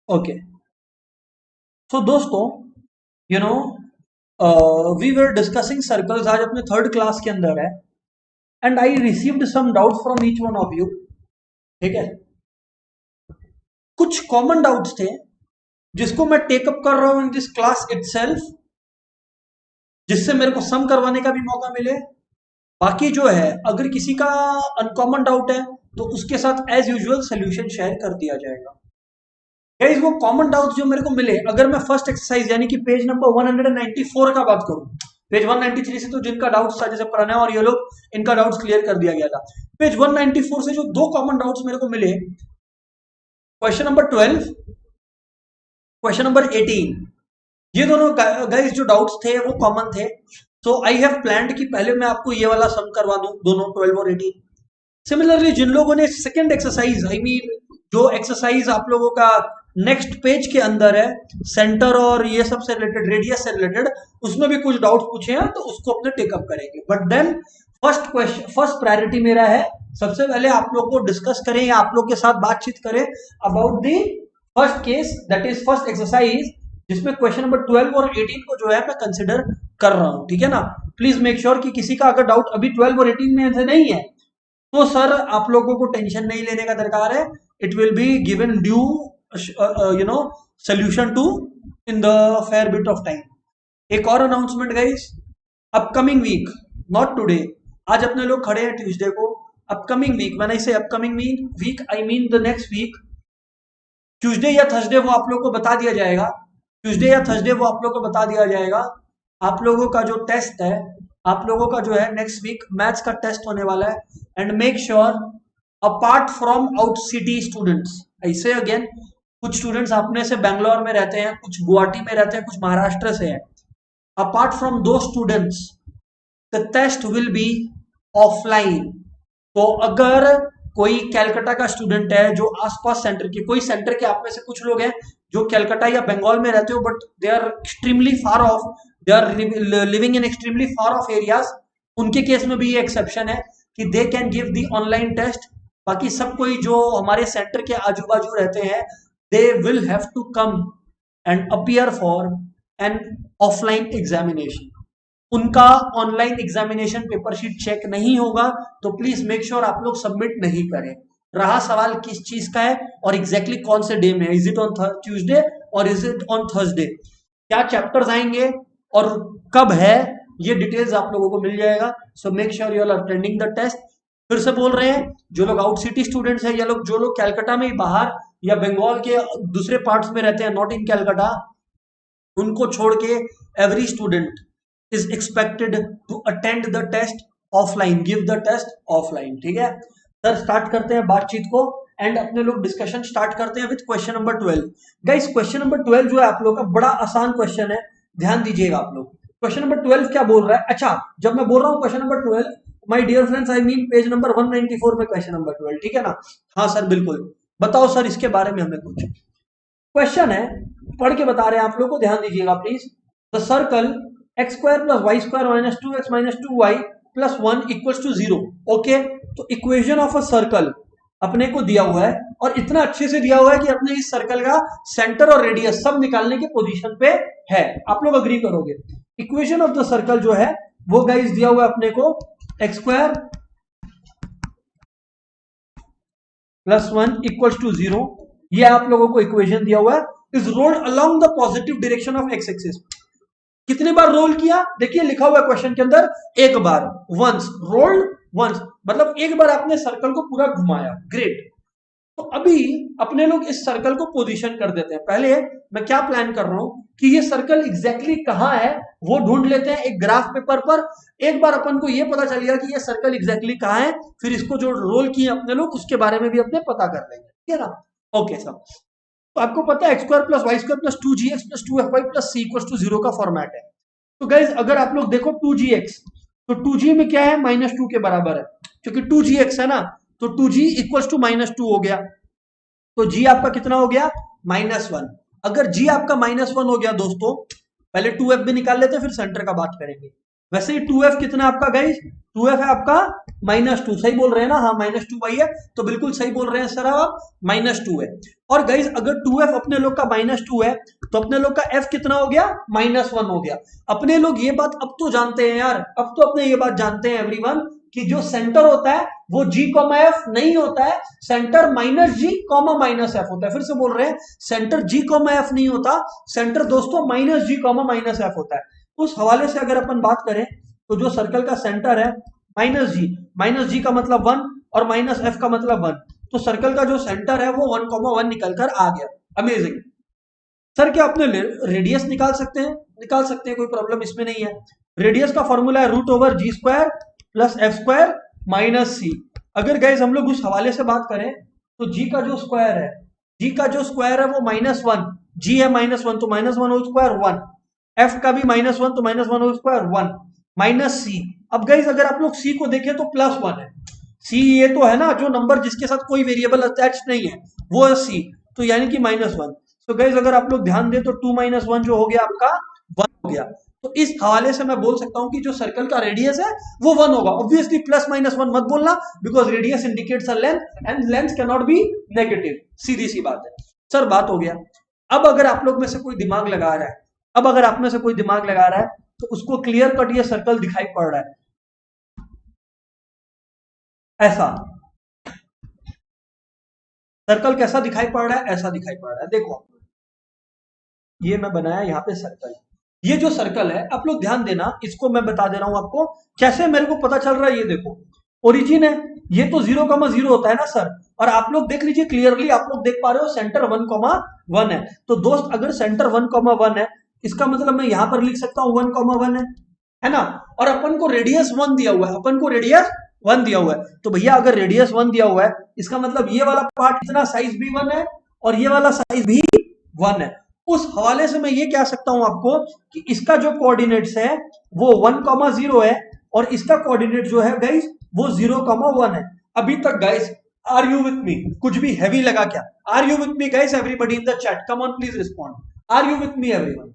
Okay, so दोस्तों, you know we were discussing circles, आज अपने थर्ड क्लास के अंदर है, and I received some doubts from each one of you. ठीक है, कुछ कॉमन डाउट्स थे जिसको मैं टेकअप कर रहा हूं इन दिस क्लास इटसेल्फ, जिससे मेरे को सम करवाने का भी मौका मिले। बाकी जो है, अगर किसी का अनकॉमन डाउट है तो उसके साथ एज यूजुअल सोल्यूशन शेयर कर दिया जाएगा। गाइस, वो कॉमन डाउट्स जो मेरे को मिले, अगर मैं फर्स्ट एक्सरसाइज यानी कि पेज नंबर 194 का बात करूं, पेज 193 से तो जिनका डाउट्स था, जैसे प्रणय और ये लोग, इनका डाउट्स क्लियर कर दिया गया था। पेज 194 से जो दो कॉमन डाउट्स मेरे को मिले, क्वेश्चन नंबर 12, क्वेश्चन नंबर 18, ये दोनों गाइस जो डाउट्स थे वो कॉमन थे। सो आई हैव प्लान्ड कि पहले मैं आपको ये वाला सम करवा दूं, दोनों 12 और 18। सिमिलरली जिन लोगों ने सेकंड एक्सरसाइज, आई मीन जो एक्सरसाइज आप लोगों का नेक्स्ट पेज के अंदर है, सेंटर और ये सब से रिलेटेड, रेडियस से रिलेटेड, उसमें भी कुछ डाउट पूछे हैं तो उसको अपने टेकअप करेंगे। But then first question, first priority मेरा है, सबसे पहले आप लोग को डिस्कस करें या आप लोग के साथ बातचीत करें about the first case, that is first exercise, जिसमें क्वेश्चन नंबर 12 और 18 को जो है मैं कंसिडर कर रहा हूं। ठीक है ना, प्लीज मेक श्योर कि किसी का अगर डाउट अभी 12 और 18 में से नहीं है तो सर आप लोगों को टेंशन नहीं लेने का दरकार है। It will be given due solution to in the fair bit of time. एक और announcement guys, upcoming week, not today, आज अपने लोग खड़े हैं ट्यूसडे को, अपकमिंग वीक, मैंने इसे upcoming week I mean the next week, Tuesday या थर्सडे वो आप लोग को बता दिया जाएगा, ट्यूसडे या थर्सडे वो आप लोग को बता दिया जाएगा। आप लोगों का जो टेस्ट है, आप लोगों का जो है नेक्स्ट वीक मैथ्स का टेस्ट होने वाला है। And make sure, apart from out city students, ऐसे अगेन कुछ स्टूडेंट्स अपने से बैंगलोर में रहते हैं, कुछ गुवाहाटी में रहते हैं, कुछ महाराष्ट्र से हैं, अपार्ट फ्रॉम दो students the test will be offline. तो अगर कोई कैलकाटा का स्टूडेंट है जो आसपास सेंटर के, कोई सेंटर के आप में से कुछ लोग हैं जो कैलकाटा या बंगाल में रहते हो but they are extremely far off, they are living in extremely far off areas, उनके केस में भी ये एक्सेप्शन है कि they can give the online test. बाकी सब कोई जो हमारे सेंटर के आजू बाजू रहते हैं, they will have to come and appear for an offline examination. उनका online examination paper sheet check नहीं होगा, तो प्लीज मेक श्योर आप लोग सबमिट नहीं करें। रहा सवाल किस चीज का है और एग्जैक्टली कौन से डे में है, इज इट ऑन ट्यूसडे और इज इट ऑन थर्सडे, क्या चैप्टर्स आएंगे और कब है, ये डिटेल्स आप लोगों को मिल जाएगा। So make sure you are attending the test. फिर से बोल रहे हैं, जो लोग आउट सिटी स्टूडेंट्स हैं या लोग जो लोग कैलकाटा में ही बाहर या बंगाल के दूसरे पार्ट्स में रहते हैं, नॉट इन कैलकाटा, उनको छोड़ के every student is expected to attend the test offline, give the test offline। ठीक है सर, स्टार्ट करते हैं बातचीत को एंड अपने लोग डिस्कशन स्टार्ट करते हैं with question number 12। Guys, question number 12 जो है आप लोग का बड़ा आसान क्वेश्चन है, ध्यान दीजिएगा आप लोग। क्वेश्चन नंबर 12 क्या बोल रहा है? अच्छा, जब मैं बोल रहा हूं question number 12, my dear friends, I mean page number 194 में क्वेश्चन नंबर 12। ठीक है ना? हाँ सर, बिल्कुल। बताओ सर, इसके बारे में हमें कुछ क्वेश्चन है, पढ़ के बता रहे हैं आप लोग को, ध्यान दीजिएगा please. The circle x square plus y square minus 2x minus 2y plus 1 equals to 0। Okay, तो इक्वेशन ऑफ अ सर्कल अपने को दिया हुआ है और इतना अच्छे से दिया हुआ है कि अपने इस सर्कल का सेंटर और रेडियस सब निकालने के पोजीशन पे है। आप लोग अग्री करोगे? इक्वेशन ऑफ द सर्कल जो है वो गाइस दिया हुआ है अपने को, x square plus 1 equals to 0, ये आप लोगों को इक्वेशन दिया हुआ है, is rolled along the positive direction of x axis. कितने बार रोल किया? देखिए लिखा हुआ है क्वेश्चन के अंदर, एक बार, वंस, रोल्ड वंस, मतलब एक बार आपने सर्कल को पूरा घुमाया। ग्रेट। तो अभी अपने लोग इस सर्कल को पोजीशन कर देते हैं। पहले मैं क्या प्लान कर रहा हूं कि ये सर्कल एग्जैक्टली कहां है वो ढूंढ लेते हैं एक ग्राफ पेपर पर। एक बार अपन को ये पता चल गया कि ये सर्कल एग्जैक्टली कहां है, फिर इसको जो रोल किए अपने लोग उसके बारे में भी अपने पता कर लेंगे। ठीक है ना? ओके सर, तो आपको पता है x square plus y square plus 2gx plus 2fy plus c equals to 0 का फॉर्मेट है। तो गाइज अगर आप लोग देखो 2gx, तो 2g में क्या है? -2 के बराबर है, क्योंकि 2gx है ना, तो 2g इक्वल्स टू -2 हो गया, तो g आपका कितना हो गया? -1। अगर g आपका -1 हो गया दोस्तों, पहले 2f भी निकाल लेते हैं फिर सेंटर का बात करेंगे। वैसे ही 2f कितना है आपका गाइस, 2f है आपका -2, सही बोल रहे हैं ना, हाँ -2y है, तो बिल्कुल सही बोल रहे हैं सर आप, -2 है। और गाइस अगर 2f अपने लोग का -2 है तो अपने लोग का f कितना हो गया, -1 हो गया। अपने लोग ये बात अब तो जानते हैं यार, अब तो अपने ये बात जानते हैं एवरीवन कि जो सेंटर होता है वो g, f नहीं होता है, सेंटर -g, -f होता है। फिर से बोल रहे हैं, सेंटर g, f नहीं होता, सेंटर दोस्तों -g, -f होता है। उस हवाले से अगर अपन बात करें तो जो सर्कल का सेंटर है -g का मतलब 1 और -f का मतलब 1, तो सर्कल का जो सेंटर है वो 1,1 निकल कर आ गया। अमेजिंग। सर क्या अपने रेडियस निकाल सकते हैं? निकाल सकते हैं, कोई प्रॉब्लम इसमें नहीं है। रेडियस का फॉर्मूला है √g² + f² - c। अगर गाइज हम लोग उस हवाले से बात करें तो g का जो स्क्वायर है, g का जो स्क्वायर है वो -1, g है -1 तो -1² 1, f का भी -1 तो -1² 1, -c। अब गाइज अगर आप लोग c को देखें तो +1 है, c ये तो है ना जो नंबर जिसके साथ कोई वेरिएबल अटैच नहीं है, वो है c, तो यानी कि -1। तो गाइज अगर आप लोग ध्यान दें तो 2 - 1 जो हो गया आपका 1 हो गया। तो इस हवाले से मैं बोल सकता हूं कि जो सर्कल का रेडियस है वो 1 होगा। ऑब्वियसली +-1 मत बोलना, because radius indicates a length and length can not be negative, सीधी सी बात है। सर बात हो गया। अब अगर आप लोग में से कोई दिमाग लगा रहा है, अब अगर आप में से कोई दिमाग लगा रहा है तो उसको क्लियर कट ये सर्कल दिखाई पड़ रहा है ऐसा। सर्कल कैसा दिखाई पड़ रहा है? ऐसा दिखाई पड़ रहा है, देखो ये मैं बनाया यहाँ पे सर्कल, ये जो सर्कल है आप लोग ध्यान देना, इसको मैं बता दे रहा हूं आपको कैसे मेरे को पता चल रहा है। ये देखो ओरिजिन है, ये तो 0,0 होता है ना सर, और आप लोग देख लीजिए क्लियरली, आप लोग देख पा रहे हो सेंटर 1,1 है। तो दोस्त अगर सेंटर 1,1 है, इसका मतलब मैं यहां पर लिख सकता हूं 1,1 है ना। और अपन को रेडियस 1 दिया हुआ है, अपन को रेडियस 1 दिया हुआ है, तो भैया अगर रेडियस 1 दिया हुआ है, इसका मतलब ये वाला पार्ट इतना साइज भी 1 है और ये वाला साइज भी 1 है। उस हवाले से मैं ये कह सकता हूं आपको कि इसका जो कोऑर्डिनेट्स है वो 1,0 है और इसका कोऑर्डिनेट जो है गाइस वो 0,1 है। अभी तक guys are you with me? कुछ भी हैवी लगा क्या? Are you with me guys? Everybody in the chat come on please respond. Are you with me everyone?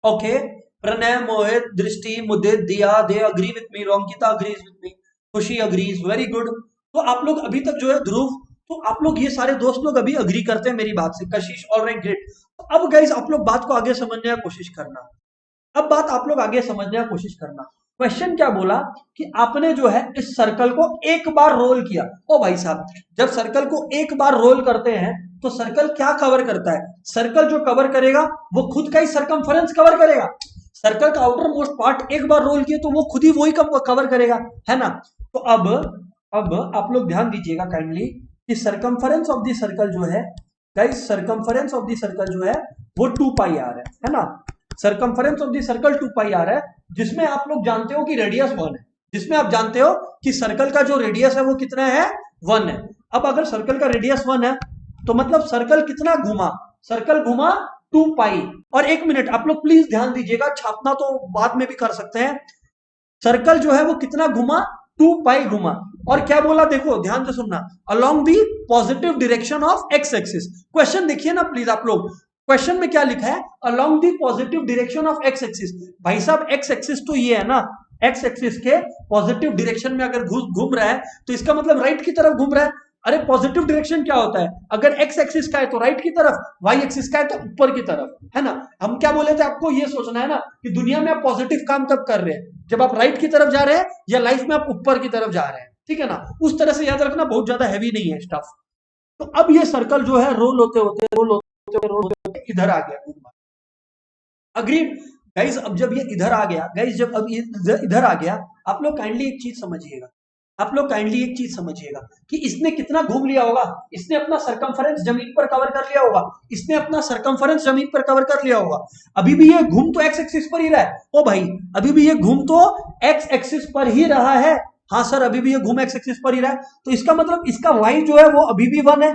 Okay, Pranay, Mohit, Drishti, Mudit, Diya, they agree with me, Ronkita agrees with me, Khushi agrees, very good. तो आप लोग अभी तक जो है ध्रुव, तो आप लोग ये सारे दोस्त लोग अभी अग्री करते हैं मेरी बात से। कशिश, ऑलराइट, ग्रेट। तो अब गाइस आप लोग बात को आगे समझने की कोशिश करना, अब बात आप लोग आगे समझने की कोशिश करना। क्वेश्चन क्या बोला कि आपने जो है इस सर्कल को एक बार रोल किया। ओ भाई साहब, जब सर्कल को एक बार रोल करते हैं तो सर्कल क्या कवर करता है? सर्कल जो कवर करेगा वो खुद का ही सरकमफेरेंस कवर करेगा। सर्कल का आउटर मोस्ट पार्ट एक बार रोल किए तो वो खुद ही वही कवर करेगा, है ना। तो अब आप लोग ध्यान दीजिएगा काइंडली कि सरकमफेरेंस ऑफ द सर्कल जो है guys, circumference of the circle जो है वो 2πr है ना। Circumference of the circle 2πr है, जिसमें आप लोग जानते हो कि रेडियस 1 है, जिसमें आप जानते हो कि सर्कल का जो रेडियस है वो कितना है, 1 है। अब अगर सर्कल का रेडियस 1 है तो मतलब सर्कल कितना घुमा? सर्कल घुमा 2π। और एक मिनट आप लोग प्लीज ध्यान दीजिएगा, छापना तो बाद में भी कर सकते हैं। सर्कल जो है वो कितना घुमा? 2π घुमा। और क्या बोला देखो ध्यान से सुनना, along the positive direction of x axis. Question देखिए ना प्लीज आप लोग, क्वेश्चन में क्या लिखा है? Along the positive direction of x axis. भाई साहब एक्स एक्सिस तो ये है ना, एक्स एक्सिस के पॉजिटिव डायरेक्शन में अगर घूम रहा है तो इसका मतलब राइट की तरफ घूम रहा है। अरे पॉजिटिव डायरेक्शन क्या होता है? अगर एक्स एक्सिस का है तो राइट की तरफ, वाई एक्सिस का है तो ऊपर की तरफ, है ना। हम क्या बोले थे आपको? ये सोचना है ना कि दुनिया में आप पॉजिटिव काम कब कर रहे हैं, जब आप राइट की तरफ जा रहे हैं या लाइफ में आप ऊपर की तरफ जा रहे हैं, ठीक है ना। उस तरह से याद रखना, बहुत ज्यादा हैवी नहीं है स्टफ। तो अब ये सर्कल जो है रोल होते होते इधर आ गया। Agreed guys. अब जब ये इधर आ गया गाइस, जब अब ये इधर आ गया, आप लोग काइंडली एक चीज समझिएगा, आप लोग काइंडली एक चीज समझिएगा कि इसने कितना घूम लिया होगा। इसने अपना सरकमफेरेंस जमीन पर कवर कर लिया होगा, इसने अपना सरकमफेरेंस जमीन पर कवर कर लिया होगा। अभी भी ये घूम तो एक्स एक्सिस पर ही रहा है। ओ भाई, अभी भी ये घूम तो एक्स एक्सिस पर ही रहा है। हाँ सर, अभी भी ये घूम एक्स एक्सिस पर ही रहा है। तो इसका मतलब इसका वाई जो है वो अभी भी 1 है,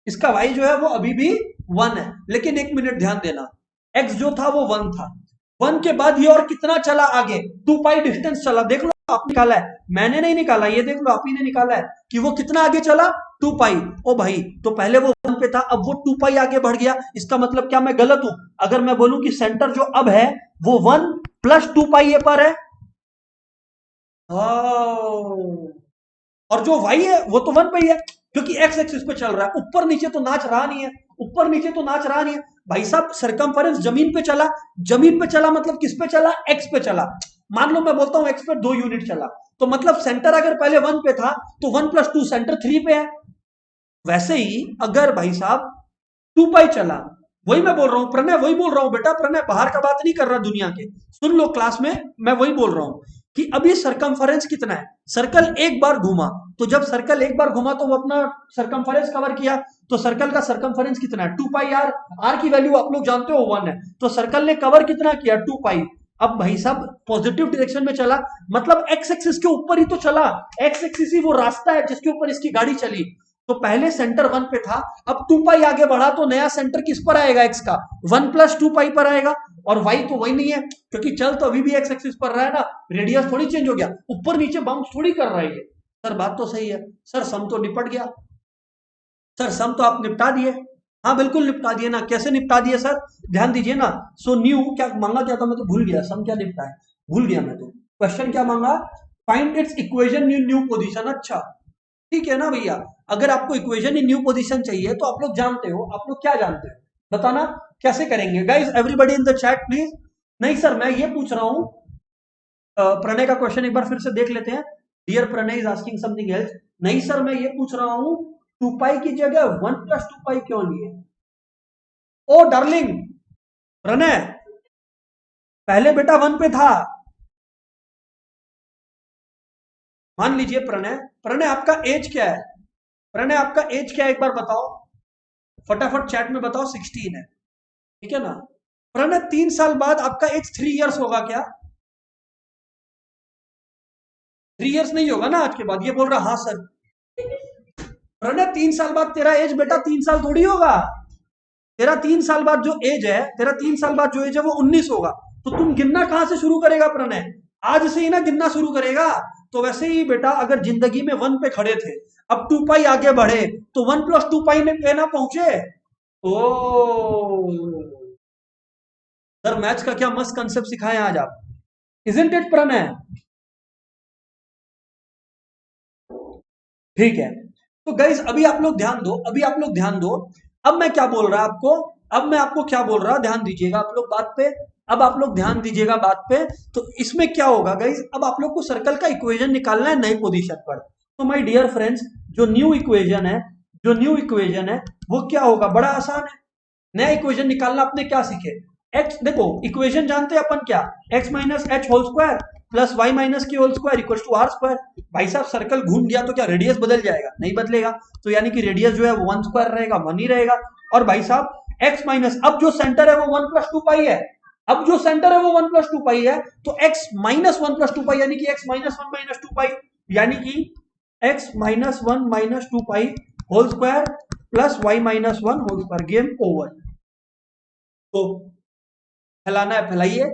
इसका वाई जो है वो अभी भी 1 है। लेकिन एक मिनट ध्यान देना, एक्स जो था वो 1 था, 1 के बाद ये और कितना चला आगे? 2π डिस्टेंस चला, देख लो आप निकाला है, मैंने नहीं निकाला, ये देख लो आप ही ने निकाला है कि वो कितना आगे चला 2 पाई। ओ भाई, तो पहले वो 1 पे था, अब वो 2 पाई आगे बढ़ गया। इसका मतलब क्या मैं गलत हूं अगर मैं बोलूं कि सेंटर जो अब है वो 1 प्लस 2 पाई ए पर है? और जो y है वो तो 1 पे ही है, क्योंकि x एक्सिस पे चल रहा है, ऊपर नीचे तो नाच रहा नहीं है, ऊपर नीचे तो नाच रहा नहीं है भाई साहब। सरकमफेरेंस जमीन पे चला, जमीन पे चला मतलब किस पे चला? x पे चला। मान लो मैं बोलता हूं x पे 2 यूनिट चला, तो मतलब सेंटर अगर पहले 1 पे था तो 1 प्लस 2 सेंटर 3 पे है। वैसे ही अगर भाई साहब 2 पाई चला, वही मैं बोल रहा हूं प्रणय, वही बोल रहा हूं बेटा, प्रणय बाहर का बात नहीं कर रहा दुनिया के, सुन लो क्लास में, मैं वही बोल रहा हूं कि अभी सरकमफेरेंस कितना है, सर्कल एक बार घुमा, तो जब सर्कल एक बार घुमा तो वो अपना सरकमफेरेंस कवर किया, तो सर्कल का सरकमफेरेंस कितना है? 2 पाई आर। आर की वैल्यू आप लोग जानते हो 1 है, तो सर्कल ने कवर कितना किया? 2 पाई। अब भाई साहब पॉजिटिव डायरेक्शन में चला, मतलब एक्स एक्सिस के ऊपर ही तो चला, एक्स एक्सिस ही वो रास्ता है जिसके ऊपर इसकी गाड़ी चली। तो पहले सेंटर 1 पे था, अब 2 पाई आगे बढ़ा तो नया सेंटर किस पर आएगा? x का 1 प्लस 2 पाई पर आएगा। और y तो वही नहीं है, क्योंकि चल तो अभी भी x एक्सिस पर रहा है ना, रेडियस थोड़ी चेंज हो गया, ऊपर नीचे बाउंस थोड़ी कर रहा है ये। सर बात तो सही है सर, सम तो निपट गया सर, सम तो आप निपटा दिए। हाँ बिल्कुल निपटा दिए ना, कैसे निपटा दिए सर, ध्यान दीजिए ना। सो न्यू क्या मांगा, क्या था मैं तो भूल गया, सम क्या निपटा है भूल गया मैं तो। क्वेश्चन क्या मांगा? Find its equation in new position. अच्छा ठीक है ना भैया, अगर आपको इक्वेशन इन न्यू पोजीशन चाहिए तो आप लोग जानते हो, आप लोग क्या जानते हो बताना, कैसे करेंगे guys? Everybody in the chat please. नहीं सर मैं ये पूछ रहा हूं, प्रणय का क्वेश्चन एक बार फिर से देख लेते हैं। Dear Pranay is asking something else. नहीं सर मैं ये पूछ रहा हूं 2 पाई की जगह 1 प्लस 2 पाई क्यों लिए? ओ डार्लिंग प्रणय, पहले बेटा 1 पे था, मान लीजिए प्रणय, प्रणय आपका एज क्या है? प्रणय आपका एज क्या है एक बार बताओ, फटाफट चैट में बताओ। 16 है, ठीक है ना? प्रणय 3 साल बाद आपका एज 3 इयर्स होगा क्या? 3 इयर्स नहीं होगा ना आज के बाद? ये बोल रहा हाँ सर। प्रणय 3 साल बाद तेरा एज बेटा 3 साल थोड़ी होगा, तेरा 3 साल बाद जो एज है, तेरा 3 साल बाद जो एज है वो 19 होगा। तो तुम गिनना कहां से शुरू करेगा प्रणय? आज से ही ना गिनना शुरू करेगा। तो वैसे ही बेटा अगर जिंदगी में 1 पे खड़े थे, अब 2 पाई आगे बढ़े तो 1 प्लस 2 पाई में पे ना पहुंचे। ओ सर मैथ्स का क्या मस्त कंसेप्ट सिखाए आज आप, इजंट इट प्रणय? ठीक है, तो गाइस अभी आप लोग ध्यान दो, अभी आप लोग ध्यान दो। अब मैं क्या बोल रहा आपको, अब मैं आपको क्या बोल रहा, ध्यान दीजिएगा आप लोग बात पे, अब आप लोग ध्यान दीजिएगा बात पे। तो इसमें क्या होगा गाइस, अब आप लोग को सर्कल का इक्वेशन निकालना है नई पोजीशन पर। तो माय डियर फ्रेंड्स, जो न्यू इक्वेशन है, जो न्यू इक्वेशन है वो क्या होगा? बड़ा आसान है, नया इक्वेशन निकालना। आपने क्या सीखे? एक्स, देखो इक्वेशन जानते हैं अपन क्या, x minus h whole square plus y minus k whole square equal to r square. भाई साहब सर्कल घूम गया तो क्या रेडियस बदल जाएगा? नहीं बदलेगा, तो यानी कि रेडियस जो है वो 1 स्क्वायर रहेगा, 1 ही रहेगा। और भाई साहब एक्स माइनस, अब जो सेंटर है वो 1 प्लस 2 पाई है, अब जो सेंटर है वो 1 प्लस 2 पाई है, तो एक्स माइनस 1 प्लस 2 पाई यानी कि एक्स माइनस 1 माइनस 2 पाई, यानी कि x minus 1 minus 2 pi whole square plus y minus 1 whole square. Game over. तो फैलाना है फैलाइए,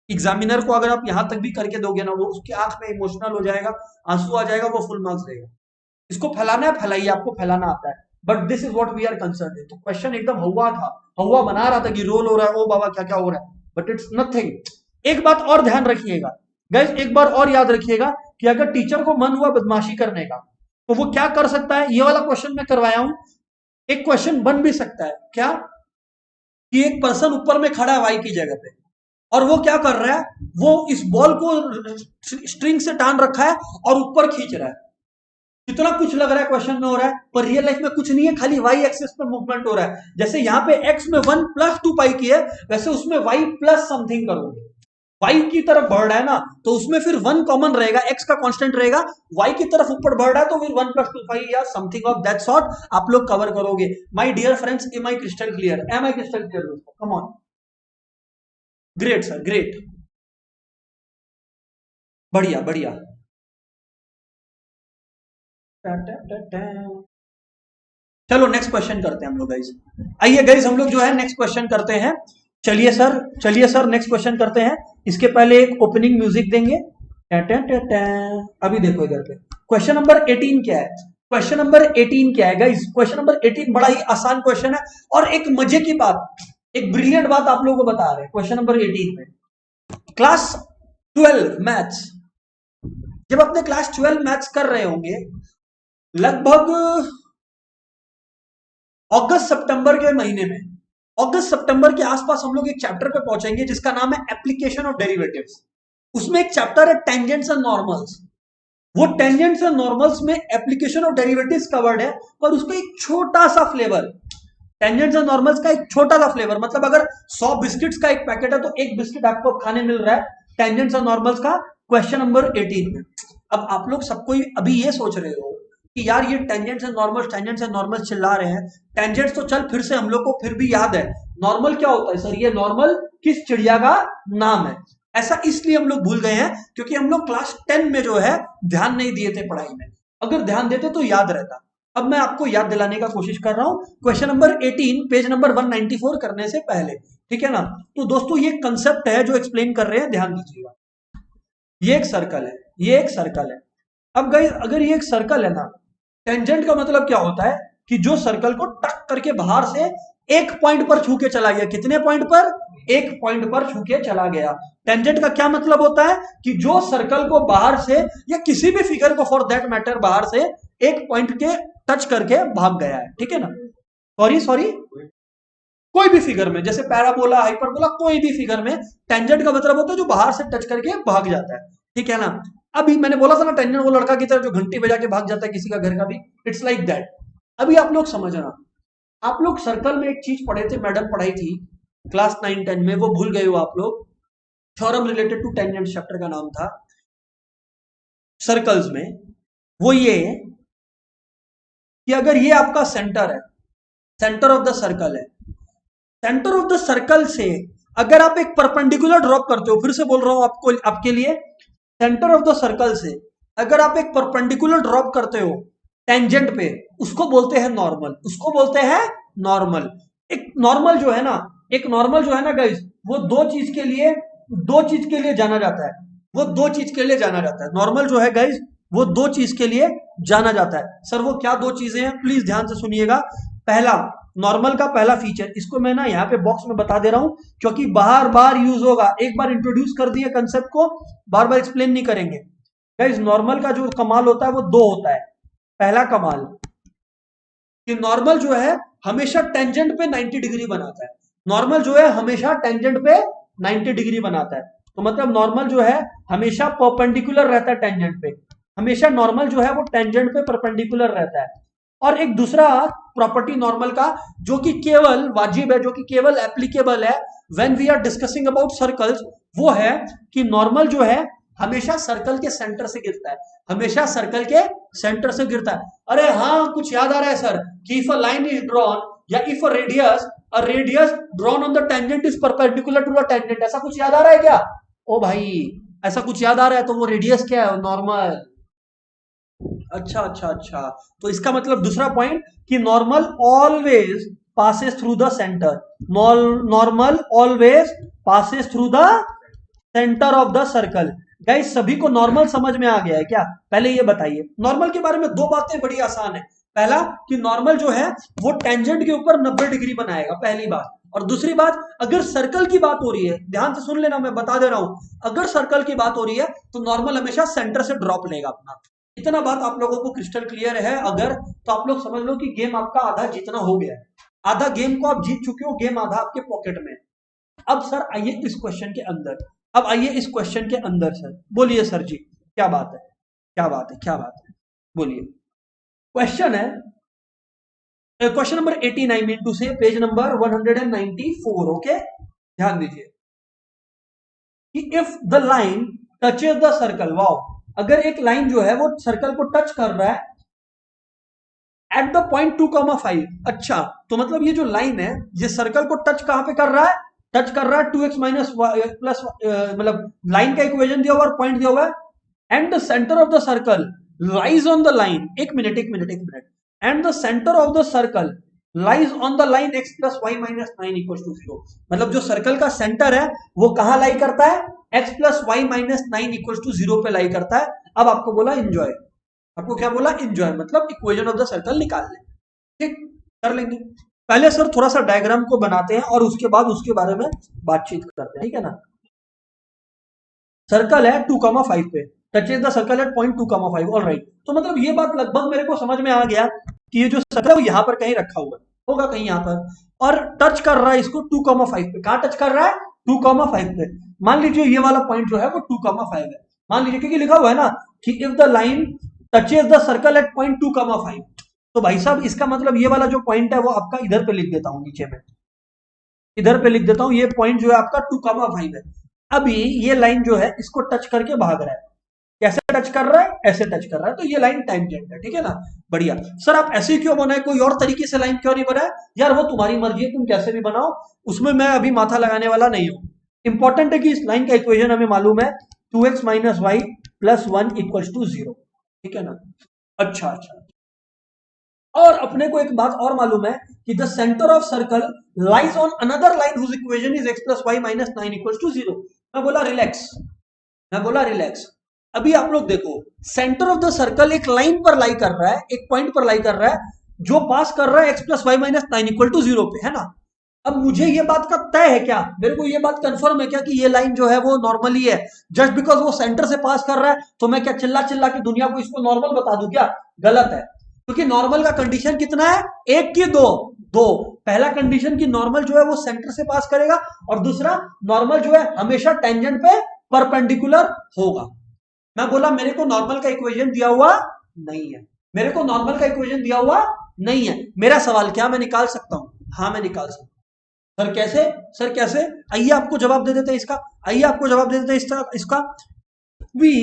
एग्जामिनर को अगर आप यहां तक भी करके दोगे ना, वो उसकी आंख में इमोशनल हो जाएगा, आंसू आ जाएगा, वो फुल मार्क्स देगा। इसको फैलाना है फैलाइए, आपको फैलाना आता है, but this is what we are concern. तो क्वेश्चन एकदम हवा था, हवा बना रहा था कि रोल हो रहा है, ओ बाबा क्या क्या हो रहा है, बट इट्स नथिंग। एक बात और ध्यान रखिएगा गाइस, एक बार और याद रखिएगा कि अगर टीचर को मन हुआ बदमाशी करने का तो वो क्या कर सकता है। ये वाला क्वेश्चन मैं करवाया हूं, एक क्वेश्चन बन भी सकता है क्या, कि एक पर्सन ऊपर में खड़ा है वाई की जगह पे, और वो क्या कर रहा है, वो इस बॉल को स्ट्रिंग से टान रखा है और ऊपर खींच रहा है। कितना कुछ लग रहा है क्वेश्चन में हो रहा है, पर रियल लाइफ में कुछ नहीं है, खाली वाई एक्सिस पे मूवमेंट हो रहा है। जैसे यहाँ पे एक्स में 1 प्लस 2 पाई की है, वैसे उसमें वाई प्लस समथिंग करोगे, वाई की तरफ बढ़ रहा है ना, तो उसमें फिर 1 कॉमन रहेगा, एक्स का कांस्टेंट रहेगा, वाई की तरफ ऊपर बढ़ रहा है तो फिर 1 प्लस 2 पाई या समथिंग ऑफ दैट सॉर्ट आप लोग कवर करोगे। My dear friends, am I crystal clear? Am I crystal clear दोस्तों? Come on, great sir great, बढ़िया बढ़िया। चलो नेक्स्ट क्वेश्चन करते हैं हम लोग गाइस, आइए गाइस हम लोग जो है नेक्स्ट क्वेश्चन करते हैं। चलिए सर, चलिए सर नेक्स्ट क्वेश्चन करते हैं। इसके पहले एक ओपनिंग म्यूजिक देंगे, अभी देखो इधर पे क्वेश्चन नंबर 18 क्या है। क्वेश्चन नंबर 18 क्या है गाइस? क्वेश्चन नंबर 18 बड़ा ही आसान क्वेश्चन है और एक मजे की बात, एक ब्रिलियंट बात आप लोगों को बता रहे हैं। क्वेश्चन नंबर 18 में क्लास 12 मैथ्स, जब अपने क्लास 12 मैथ्स कर रहे होंगे लगभग अगस्त सितंबर के महीने में, अगस्त सितंबर के आसपास हम लोग एक चैप्टर पे पहुंचेंगे जिसका नाम है एप्लीकेशन ऑफ डेरिवेटिव्स। उसमें एक चैप्टर है टेंजेंट्स एंड नॉर्मल्स। वो टेंजेंट्स एंड नॉर्मल्स में एप्लीकेशन ऑफ डेरिवेटिव्स कवर्ड है, पर उसका एक छोटा सा फ्लेवर, टेंजेंट्स एंड नॉर्मल्स का एक छोटा सा फ्लेवर, मतलब अगर 100 बिस्किट्स का एक पैकेट है तो एक बिस्किट आपको खाने मिल रहा है टेंजेंट्स एंड नॉर्मल्स का क्वेश्चन नंबर 18 में। अब आप लोग सबको अभी ये सोच रहे हो कि यार ये टेंजेंट्स एंड नॉर्मल्स चिल्ला रहे हैं, टेंजेंट्स तो चल फिर से हम लोग को फिर भी याद है, नॉर्मल क्या होता है सर? ये नॉर्मल किस चिड़िया का नाम है? ऐसा इसलिए हम लोग भूल गए हैं क्योंकि हम लोग क्लास 10 में जो है ध्यान नहीं दिए थे पढ़ाई में। अगर ध्यान देते तो याद रहता। अब मैं आपको याद दिलाने का कोशिश कर रहा हूं क्वेश्चन नंबर 18 पेज नंबर 194 करने से पहले, ठीक है ना? तो दोस्तों ये कंसेप्ट है जो एक्सप्लेन कर रहे हैं, ध्यान दीजिएगा। ये एक सर्कल है, ये एक सर्कल है। अब गाइस अगर ये एक सर्कल है ना, टेंजेंट का मतलब क्या होता है कि जो सर्कल को टक करके बाहर से एक पॉइंट पर छू के चला गया। कितने पॉइंट पर? एक पॉइंट पर छू के चला गया। टेंजेंट का क्या मतलब होता है कि जो सर्कल को बाहर से या किसी भी फिगर को फॉर दैट मैटर बाहर से एक पॉइंट के टच करके भाग गया है, ठीक है ना? सॉरी कोई भी फिगर में, जैसे पैराबोला, हाइपरबोला, कोई भी फिगर में टेंजेंट का मतलब होता है जो बाहर से टच करके भाग जाता है, ठीक है ना? अभी मैंने बोला था ना टेंजेंट वो लड़का की तरह जो घंटी बजा के भाग जाता है किसी का घर का भी, इट्स लाइक दैट। अभी आप लोग समझना, आप लोग सर्कल में एक चीज पढ़े थे, मैडम पढ़ाई थी क्लास 9-10 में, वो भूल गए हो आप लोग। Theorem related to tangent chapter का नाम था सर्कल्स में। वो ये कि अगर ये आपका सेंटर है, सेंटर ऑफ द सर्कल है, सेंटर ऑफ द सर्कल से अगर आप एक परपेंडिकुलर ड्रॉप करते हो, फिर से बोल रहा हूं आपको, आपके लिए, सेंटर ऑफ द सर्कल से अगर आप एक परपेंडिकुलर ड्रॉप करते हो टेंजेंट पे, उसको बोलते हैं नॉर्मल, उसको बोलते हैं नॉर्मल। एक नॉर्मल जो है ना, एक नॉर्मल जो है ना गाइस, वो दो चीज के लिए जाना जाता है, वो दो चीज के लिए जाना जाता है। नॉर्मल जो है गाइस वो दो चीज के लिए जाना जाता है। सर वो क्या दो चीजें हैं? प्लीज ध्यान से सुनिएगा। पहला, नॉर्मल का पहला फीचर, इसको मैं ना यहाँ पे बॉक्स में बता दे रहा हूं क्योंकि बार बार यूज होगा। एक बार इंट्रोड्यूस कर दिए कंसेप्ट को, बार बार एक्सप्लेन नहीं करेंगे गाइस। नॉर्मल का जो कमाल होता है वो दो होता है। पहला कमाल कि नॉर्मल जो है हमेशा टेंजेंट पे 90 डिग्री बनाता है। नॉर्मल जो है हमेशा टेंजेंट पे 90 डिग्री बनाता है, तो मतलब नॉर्मल जो है हमेशा परपेंडिकुलर रहता है टेंजेंट पे, हमेशा नॉर्मल जो है वो टेंजेंट पे परपेंडिकुलर रहता है। और एक दूसरा प्रॉपर्टी नॉर्मल का जो कि केवल वाजिब है, जो कि केवल एप्लीकेबल है when we are discussing about circles, वो है कि नॉर्मल जो है हमेशा सर्कल के सेंटर से गिरता है, हमेशा सर्कल के सेंटर से गिरता है। अरे हाँ, कुछ याद आ रहा है सर कि if a line is drawn या if a radius drawn on the tangent is perpendicular to the tangent, ऐसा कुछ याद आ रहा है क्या? ओ भाई ऐसा कुछ याद आ रहा है तो वो रेडियस क्या है? नॉर्मल। अच्छा, तो इसका मतलब दूसरा पॉइंट कि normal always passes through the centre, normal always passes through the centre of the circle. Guys सभी को नॉर्मल समझ में आ गया है क्या? पहले ये बताइए, नॉर्मल के बारे में दो बातें बड़ी आसान है। पहला कि नॉर्मल जो है वो टेंजेंट के ऊपर 90 डिग्री बनाएगा, पहली बात। और दूसरी बात, अगर सर्कल की बात हो रही है, ध्यान से सुन लेना, मैं बता दे रहा हूं, अगर सर्कल की बात हो रही है तो नॉर्मल हमेशा सेंटर से ड्रॉप लेगा अपना। इतना बात आप लोगों को क्रिस्टल क्लियर है? अगर तो आप लोग समझ लो कि गेम आपका आधा जीतना हो गया है, आधा गेम को आप जीत चुके हो, गेम आधा आपके पॉकेट में। अब सर आइए इस क्वेश्चन के अंदर, अब आइए इस क्वेश्चन के अंदर। सर बोलिए सर जी, क्या बात है, क्या बात है, क्या बात है, बोलिए। क्वेश्चन है, question number 18 I mean to say, page number 194। Okay, ध्यान दीजिए कि if the line touches the circle, wow, अगर एक लाइन जो है वो सर्कल को टच कर रहा है एट द पॉइंट 2,5। अच्छा, तो मतलब ये जो लाइन है ये सर्कल को टच कहां पे कर रहा है? टच कर रहा है 2x माइनस प्लस, मतलब लाइन का इक्वेशन दिया हुआ और पॉइंट दिया हुआ है, and the centre of the circle lies on the line, एक minute, and the centre of the circle lies on the line x plus y minus 9 equal to 0। मतलब जो सर्कल का सेंटर है वो कहां लाई करता है? X plus y minus 9 equal to 0 पे लाई करता है। अब आपको बोला इंजॉय, आपको क्या बोला इंजॉय, मतलब इक्वेशन ऑफ द सर्कल निकाल लें। ठीक, कर लेंगे। पहले सर थोड़ा सा डायग्राम को बनाते हैं और उसके बाद उसके बारे में बातचीत करते हैं, ठीक है ना। सर्कल है 2,5 पे, touches the circle eight point 2,5, alright. तो मतलब ये बात लगभग मेरे को समझ में आ गया कि ये जो सर्कल है वो यहां पर कहीं रखा हुआ है, होगा कहीं यहां पर, और टच कर रहा है इसको 2,5 पे। कहां टच कर रहा है? 2,5 पे। मान लीजिए ये वाला पॉइंट जो है वो 2,5 है, मान लीजिए, क्योंकि लिखा हुआ है ना कि if the line touches the circle eight point 2,5, तो भाई साहब इसका मतलब ये वाला जो पॉइंट है वो आपका इधर पे लिख देता हूं, नीचे में इधर पे लिख देता हूं, ये पॉइंट जो है आपका 2,5 है। अभी ये लाइन जो है इसको टच करके भाग रहा है। कैसे टच कर रहा है? ऐसे टच कर रहा है, तो ये लाइन टेंजेंट है, ठीक है ना। बढ़िया। सर आप ऐसे क्यों बनाए, कोई और तरीके से लाइन क्यों नहीं बनाए? यार वो तुम्हारी मर्जी है, तुम कैसे भी बनाओ, उसमें मैं अभी माथा लगाने वाला नहीं हूं। इंपॉर्टेंट है कि इस लाइन का इक्वेशन हमें मालूम है, 2x minus y plus 1 equal to 0, ठीक है ना। अच्छा अच्छा, और अपने को एक बात और मालूम है कि the centre of circle lies on another line whose equation is x plus y minus 9 equal to 0। मैं बोला रिलैक्स, मैं बोला रिलैक्स। अभी आप लोग देखो, सेंटर ऑफ द सर्कल एक लाइन पर लाई कर रहा है, एक पॉइंट पर लाई कर रहा है, जो पास कर रहा है x plus y minus 9 equal to 0 पे, है ना। अब मुझे ये बात का तय है क्या, मेरे को ये बात कंफर्म है क्या कि ये लाइन जो है वो नॉर्मल ही है? जस्ट बिकॉज वो सेंटर से पास कर रहा है तो मैं क्या चिल्ला चिल्ला के दुनिया को इसको नॉर्मल बता दूं क्या? गलत है, क्योंकि नॉर्मल का कंडीशन कितना है? एक की दो, दो। पहला कंडीशन की नॉर्मल जो है वो सेंटर से पास करेगा, और दूसरा नॉर्मल जो है हमेशा टेंजेंट पे परपेंडिकुलर होगा। मैं बोला मेरे को नॉर्मल का इक्वेशन दिया हुआ नहीं है, मेरे को नॉर्मल का इक्वेशन दिया हुआ नहीं है। मेरा सवाल क्या मैं निकाल सकता हूं? हाँ मैं निकाल सकता हूं। सर कैसे? सर कैसे? आइए आपको जवाब दे देते हैं इसका, आइए आपको जवाब दे देते हैं इसका। वी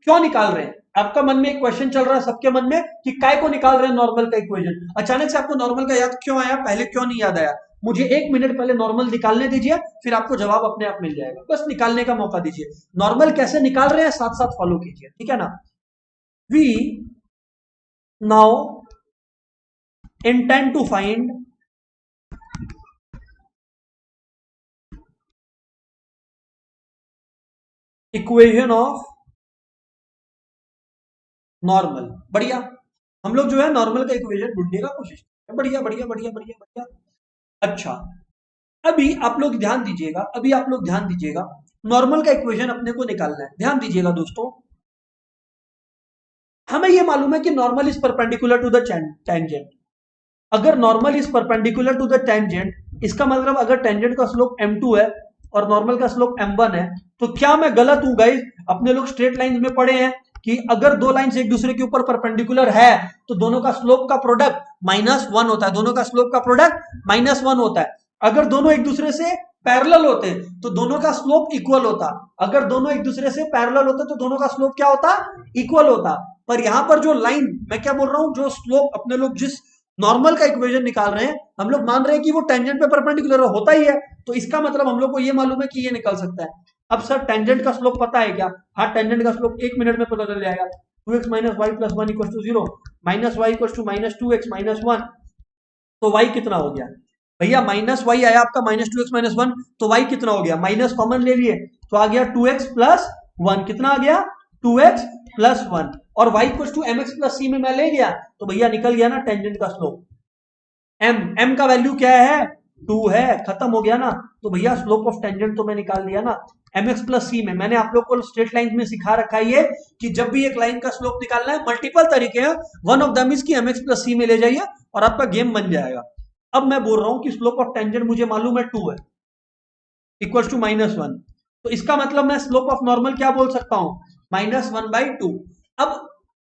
क्यों निकाल रहे हैं? आपका मन में एक क्वेश्चन चल रहा है सबके मन में कि काय को निकाल रहे हैं नॉर्मल का इक्वेशन। अचानक से आपको नॉर्मल का याद क्यों आया? पहले क्यों नहीं याद आया? मुझे 1 मिनट पहले नॉर्मल निकालने दीजिए, फिर आपको जवाब अपने आप मिल जाएगा। बस निकालने का मौका दीजिए। नॉर्मल कैसे निकाल रहे हैं साथ साथ फॉलो कीजिए, ठीक है ना। We now intend to find equation of normal. बढ़िया, हम लोग जो है नॉर्मल का इक्वेशन ढूंढने का कोशिश करें। बढ़िया बढ़िया बढ़िया बढ़िया बढ़िया। अच्छा, अभी आप लोग ध्यान दीजिएगा, अभी आप लोग ध्यान दीजिएगा, नॉर्मल का इक्वेशन अपने को निकालना है। ध्यान दीजिएगा दोस्तों, हमें यह मालूम है कि normal is perpendicular to the tangent. अगर normal is perpendicular to the tangent, इसका मतलब अगर टेंजेंट का स्लोप m2 है और नॉर्मल का स्लोप m1 है, तो क्या मैं गलत हूं गाइस? अपने लोग स्ट्रेट लाइन में पढ़े हैं कि अगर दो लाइंस एक दूसरे के ऊपर परपेंडिकुलर है तो दोनों का स्लोप का प्रोडक्ट -1 होता है, दोनों का स्लोप का प्रोडक्ट -1 होता है। अगर दोनों एक दूसरे से पैरेलल होते तो दोनों का स्लोप इक्वल होता, अगर दोनों एक दूसरे से पैरेलल होते तो दोनों का स्लोप क्या होता? इक्वल होता। पर यहां पर जो लाइन, मैं क्या बोल रहा हूं, जो स्लोप अपने लोग जिस नॉर्मल का इक्वेशन निकाल रहे हैं, हम लोग मान रहे हैं कि वो टेंजेंट पे परपेंडिकुलर होता ही है, तो इसका मतलब हम लोग को ये मालूम है कि ये निकल सकता है। अब सर टेंजेंट का स्लोप पता है क्या? हाँ, टेंजेंट का स्लोप 1 मिनट में पता चल जाएगा। 2x minus y plus 1 equal to 0, minus y equal to minus 2x minus 1, तो y कितना हो गया भैया? माइनस वाई आया आपका -2x-1, तो y कितना हो गया? माइनस कॉमन ले लिए तो आ गया 2x प्लस 1। कितना आ गया? 2x plus 1। और y equal to mx plus c में मैं ले गया तो भैया निकल गया ना टेंजेंट का स्लोप। m का वैल्यू क्या है? 2 है, खत्म हो गया ना। तो भैया स्लोप ऑफ टेंजेंट तो मैं निकाल दिया ना mx प्लस सी में। मैंने आप लोग को स्ट्रेट लाइन में सिखा रखा है ये कि जब भी एक लाइन का स्लोप निकालना है मल्टीपल तरीके हैं, वन ऑफ देम इज की mx प्लस सी में ले जाइए और आपका गेम बन जाएगा। अब मैं बोल रहा हूं कि स्लोप ऑफ टेंजेंट मुझे मालूम है 2 है, इक्वल टू -1, तो इसका मतलब मैं स्लोप ऑफ नॉर्मल क्या बोल सकता हूं? -1/2। अब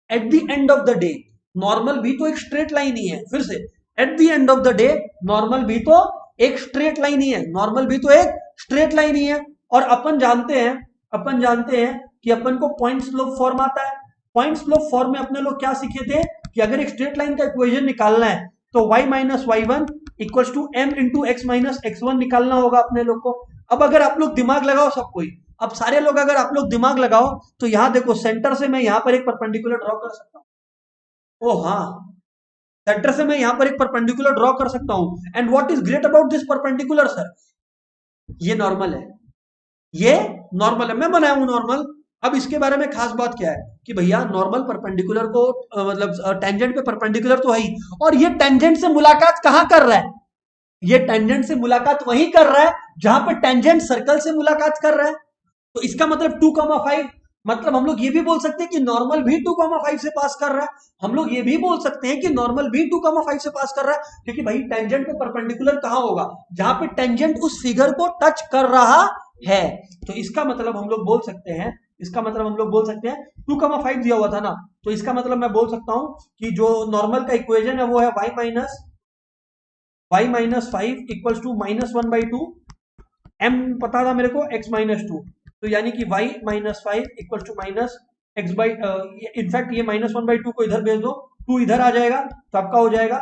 at the end of the day normal भी तो एक स्ट्रेट लाइन ही है। फिर से, at the end of the day normal भी तो एक स्ट्रेट लाइन ही है, नॉर्मल भी तो एक स्ट्रेट लाइन ही है। और अपन जानते हैं, अपन जानते हैं कि अपन को पॉइंट स्लोप फॉर्म आता है। पॉइंट स्लोप फॉर्म में अपने लोग क्या सीखे थे कि अगर एक स्ट्रेट लाइन का इक्वेशन निकालना है तो y minus y one equal to m into x minus x1 निकालना होगा अपने लोग को। अब अगर आप लोग दिमाग लगाओ सब कोई, अब सारे लोग अगर आप लोग दिमाग लगाओ तो यहां देखो, सेंटर से मैं यहां पर एक परपेंडिकुलर ड्रॉ कर सकता हूं। ओ हाँ, सेंटर से मैं यहां पर एक परपेंडिकुलर ड्रॉ कर सकता हूं। And what is great about this perpendicular sir? ये नॉर्मल है, ये नॉर्मल है, मैं बनाया हूं नॉर्मल। अब इसके बारे में खास बात क्या है कि भैया नॉर्मल परपेंडिकुलर को मतलब टेंजेंट पे परपेंडिकुलर तो है ही, और ये टेंजेंट से मुलाकात कहां कर रहा है? ये टेंजेंट से मुलाकात वहीं कर रहा है जहां पे टेंजेंट सर्कल से मुलाकात कर रहा है। तो इसका मतलब 2,5, मतलब हम लोग ये भी बोल सकते हैं कि नॉर्मल भी 2,5 से पास कर रहा है। हम लोग ये भी बोल सकते हैं कि नॉर्मल भी 2,5 से पास कर रहा है, क्योंकि भाई टेंजेंट पे परपेंडिकुलर कहां होगा? जहां पे टेंजेंट उस फिगर को टच कर रहा है। तो इसका मतलब हम लोग बोल सकते हैं, इसका मतलब हम लोग बोल सकते हैं 2,5 दिया हुआ था ना, तो इसका मतलब मैं बोल सकता हूं कि जो नॉर्मल का इक्वेशन है वो है y-5 इक्वल्स टू -1/2। m पता था मेरे को x-2, तो यानी कि y-5 equal to minus x by, in fact ये -1/2 को इधर भेज दो, 2 इधर आ जाएगा तो आपका हो जाएगा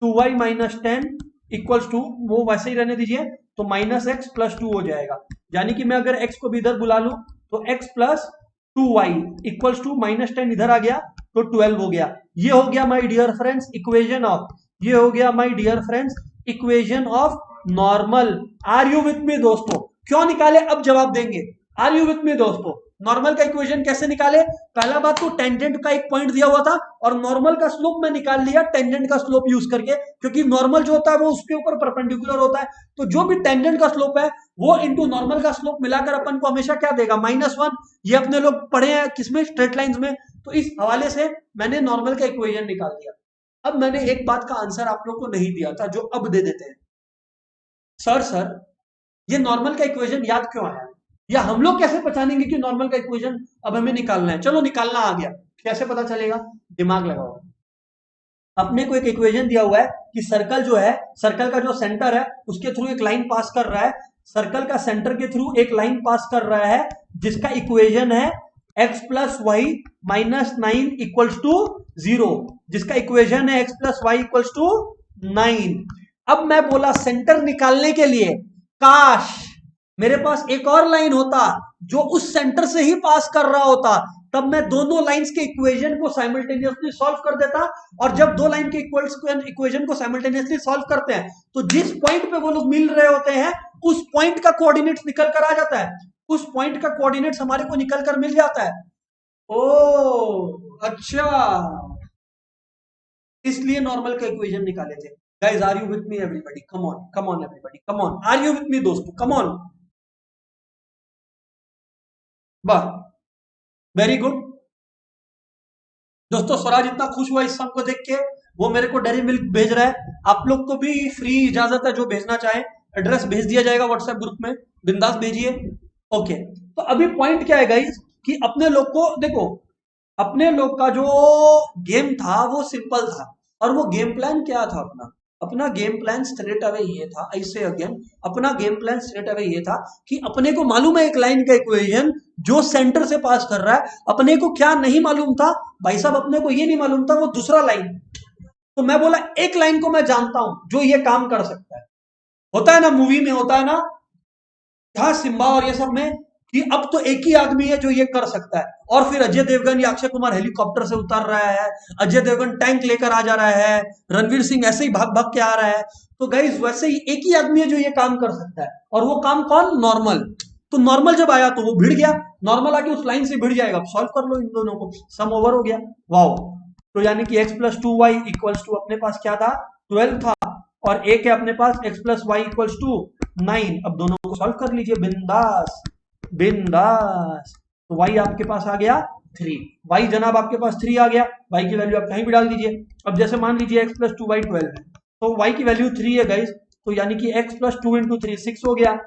2y-10 इक्वल्स टू, वो वैसे ही रहने दीजिए, तो -x+2 हो जाएगा। यानी कि मैं अगर x को भी इधर बुला लूं तो x+2y इक्वल्स टू -10 इधर आ गया तो 12 हो गया। ये हो गया my dear friends equation of, ये हो गया my dear friends equation of normal. Are you with me दोस्तों? क्यों निकाले अब जवाब देंगे। आर यू विथ मी दोस्तों? नॉर्मल का इक्वेशन कैसे निकाले? पहला बात तो टेंजेंट का एक पॉइंट दिया हुआ था और नॉर्मल का स्लोप मैं निकाल लिया टेंजेंट का स्लोप यूज करके, क्योंकि नॉर्मल जो होता है वो उसके ऊपर परपेंडिकुलर होता है, तो जो भी टेंजेंट का स्लोप है वो इंटू नॉर्मल का स्लोप मिलाकर अपन को हमेशा क्या देगा? -1। ये अपने लोग पढ़े हैं किसमें? स्ट्रेट लाइंस में। तो इस हवाले से मैंने नॉर्मल का इक्वेशन निकाल दिया। अब मैंने एक बात का आंसर आप लोग को नहीं दिया था जो अब दे देते हैं। सर ये नॉर्मल का इक्वेशन याद क्यों आया, या हम लोग कैसे पहचानेंगे कि नॉर्मल का इक्वेशन अब हमें निकालना है? चलो निकालना आ गया, कैसे पता चलेगा? दिमाग लगाओ। अपने को एक इक्वेशन दिया हुआ है कि सर्कल जो है, सर्कल का जो सेंटर है उसके थ्रू एक लाइन पास कर रहा है, सर्कल का सेंटर के थ्रू एक लाइन पास कर रहा है जिसका इक्वेशन है x+y-9 इक्वल्स टू 0, जिसका इक्वेशन है x+y इक्वल्स टू 9। अब मैं बोला सेंटर निकालने के लिए काश मेरे पास एक और लाइन होता जो उस सेंटर से ही पास कर रहा होता, तब मैं दोनों लाइंस के इक्वेशन को साइमल्टेनियसली सॉल्व कर देता। और जब दो लाइन के इक्वेशन को साइमल्टेनियसली सॉल्व करते हैं तो जिस पॉइंट पे वो लोग मिल रहे होते हैं उस पॉइंट का कोऑर्डिनेट्स निकल कर आ जाता है, उस पॉइंट का कोऑर्डिनेट्स हमारे को निकल कर मिल जाता है। ओ अच्छा, इसलिए नॉर्मल का इक्वेशन निकाले थे। Guys are you with me everybody? Come on everybody, come on, are you with me दोस्तों? कम ऑन, वाह, वेरी गुड। दोस्तों स्वराज इतना खुश हुआ इस सम को देख के, वो मेरे को डेरी मिल्क भेज रहा है। आप लोग को भी फ्री इजाजत है, जो भेजना चाहे एड्रेस भेज दिया जाएगा व्हाट्सएप ग्रुप में, बिंदास भेजिए। ओके, तो अभी पॉइंट क्या है गाइस कि अपने लोग को देखो, अपने लोग का जो गेम था वो सिंपल था, और वो गेम प्लान क्या था अपना? अपना गेम प्लान स्ट्रेट अवे ये था, ऐसे अगेन अपना गेम प्लान स्ट्रेट अवे ये था कि अपने को मालूम है एक लाइन का इक्वेशन जो सेंटर से पास कर रहा है। अपने को क्या नहीं मालूम था भाई साहब? अपने को ये नहीं मालूम था वो दूसरा लाइन। तो मैं बोला एक लाइन को मैं जानता हूं जो ये काम कर सकता है। होता है ना मूवी में, होता है ना हाँ सिम्बा और ये सब में, कि अब तो एक ही आदमी है जो ये कर सकता है, और फिर अजय देवगन या अक्षय कुमार हेलीकॉप्टर से उतर रहा है, अजय देवगन टैंक लेकर आ जा रहा है, रणवीर सिंह ऐसे ही भाग भाग के आ रहा है। तो गाइस वैसे ही एक ही आदमी है जो ये काम कर सकता है, और वो काम कौन? नॉर्मल। तो नॉर्मल जब आया तो वो भिड़ गया, नॉर्मल आके उस लाइन से भिड़ जाएगा। अब सॉल्व कर लो इन दोनों को, सम ओवर हो गया। वाओ, तो यानी कि x+2y इक्वल्स टू अपने पास क्या था? 12 था, और एक है अपने पास x+y इक्वल्स टू 9। अब दोनों को सॉल्व कर लीजिए बिंदास बिंदास। तो y आपके पास आ गया 3, y जनाब आपके पास 3 आ गया, y की वैल्यू आप कहीं भी डाल दीजिए। अब जैसे मान लीजिए x+2y 12 है, तो y की वैल्यू 3 है गाइस, तो यानी कि x+2 इंटू 3 6 हो गया,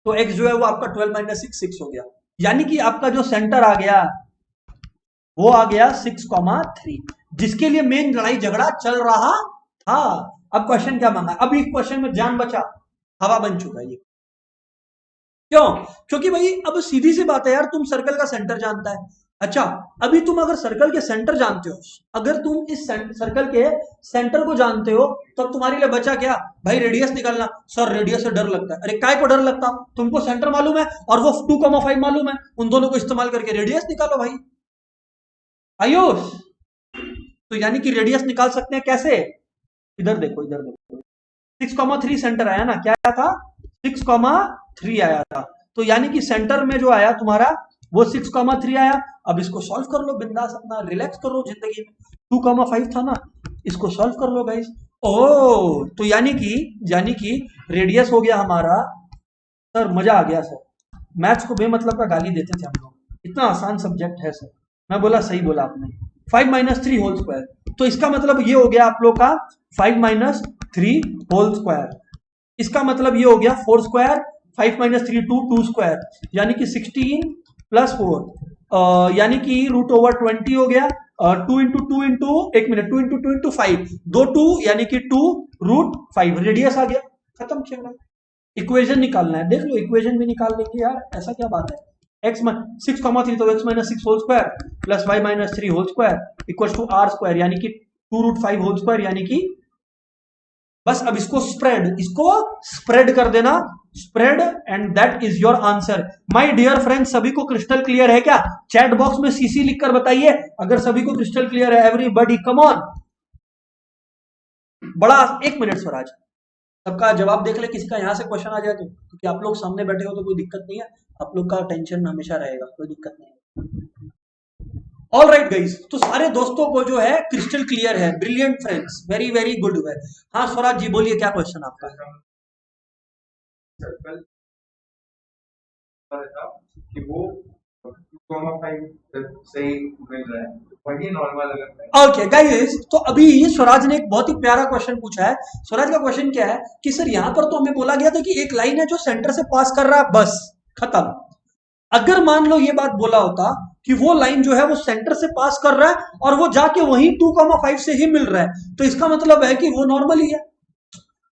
तो x जो है वो आपका 12 - 6 6 हो गया। यानी कि आपका जो सेंटर आ गया वो आ गया 6,3, जिसके लिए मेन लड़ाई झगड़ा चल रहा था। अब क्वेश्चन क्या मांगा? अभी क्वेश्चन में जान बचा, हवा बन चुका है ये। क्यों? क्योंकि भाई अब सीधी सी बात है यार, तुम सर्कल का सेंटर जानता है। अच्छा, अभी तुम अगर सर्कल के सेंटर जानते हो, अगर तुम इस सर्कल के सेंटर को जानते हो, तो अब तुम्हारे लिए बचा क्या भाई? रेडियस निकालना। सर रेडियस से डर लगता है। अरे काय को डर लगता? तुमको सेंटर मालूम है और वो 2,5 मालूम है, उन दोनों को इस्तेमाल करके रेडियस निकालो भाई। आयुष, तो यानी कि रेडियस निकाल सकते हैं कैसे? इधर देखो, इधर देखो, 6,3 सेंटर आया ना, क्या था? 6,3 आया था। तो यानी कि सेंटर में जो आया तुम्हारा वो 6,3 आया। अब इसको सॉल्व कर लो बिंदास, अपना रिलैक्स करो जिंदगी में। 2,5 था ना, इसको सॉल्व कर लो गाइस। ओह, तो यानी कि रेडियस हो गया हमारा। सर मजा आ गया सर, मैथ्स को बेमतलब का गाली देते थे हम लोग, इतना आसान सब्जेक्ट है सर। मैं बोला सही बोला आपने, 5 - 3 होल स्क्वायर। तो इसका मतलब ये हो गया आप लोग का 5 - 3 होल स्क्वायर। इसका मतलब ये हो गया 4 स्क्वायर, 5 - 3 2 स्क्वायर, यानी कि 16 + 4, यानी कि √20 हो गया। 2 × 2 × 1 मिनट 2 × 2 × 5, 2 2 यानी कि 2√5 रेडियस आ गया। खत्म खेल। इक्वेशन निकालना है, देख लो इक्वेशन भी निकाल लेंगे यार, ऐसा क्या बात है। x 6,3 तो x - 6 whole square plus y - 3 whole square equals to r square, यानी कि 2√5 होल स्क्वायर, यानी कि बस अब इसको स्प्रेड कर देना, spread, and that is your answer. My dear friends, सभी को क्रिस्टल क्लियर है क्या? चैट बॉक्स में सीसी लिखकर बताइए अगर सभी को क्रिस्टल क्लियर है। एवरीबॉडी कम ऑन, बड़ा 1 मिनट स्वराज, सबका जवाब देख ले, किसी का यहां से क्वेश्चन आ जाए तो, क्योंकि आप लोग सामने बैठे हो तो कोई दिक्कत नहीं है, आप लोग का टेंशन हमेशा रहेगा, कोई दिक्कत नहीं है। ऑल राइट गाइस, तो सारे दोस्तों को जो है क्रिस्टल क्लियर है। Brilliant friends, very very good है। हाँ स्वराज जी बोलिए, क्या क्वेश्चन आपका? कि वो 2,5 सही मिल रहा है, वही नॉर्मल अगर। ओके गाइस, तो अभी स्वराज ने एक बहुत ही प्यारा क्वेश्चन पूछा है। स्वराज का क्वेश्चन क्या है कि सर यहां पर तो हमें बोला गया था कि एक लाइन है जो सेंटर से पास कर रहा है, बस खत्म। अगर मान लो ये बात बोला होता कि वो लाइन जो है वो सेंटर से पास कर रहा है और वो जाके वहीं 2,5 से ही मिल रहा है, तो इसका मतलब है कि वो नॉर्मल ही है।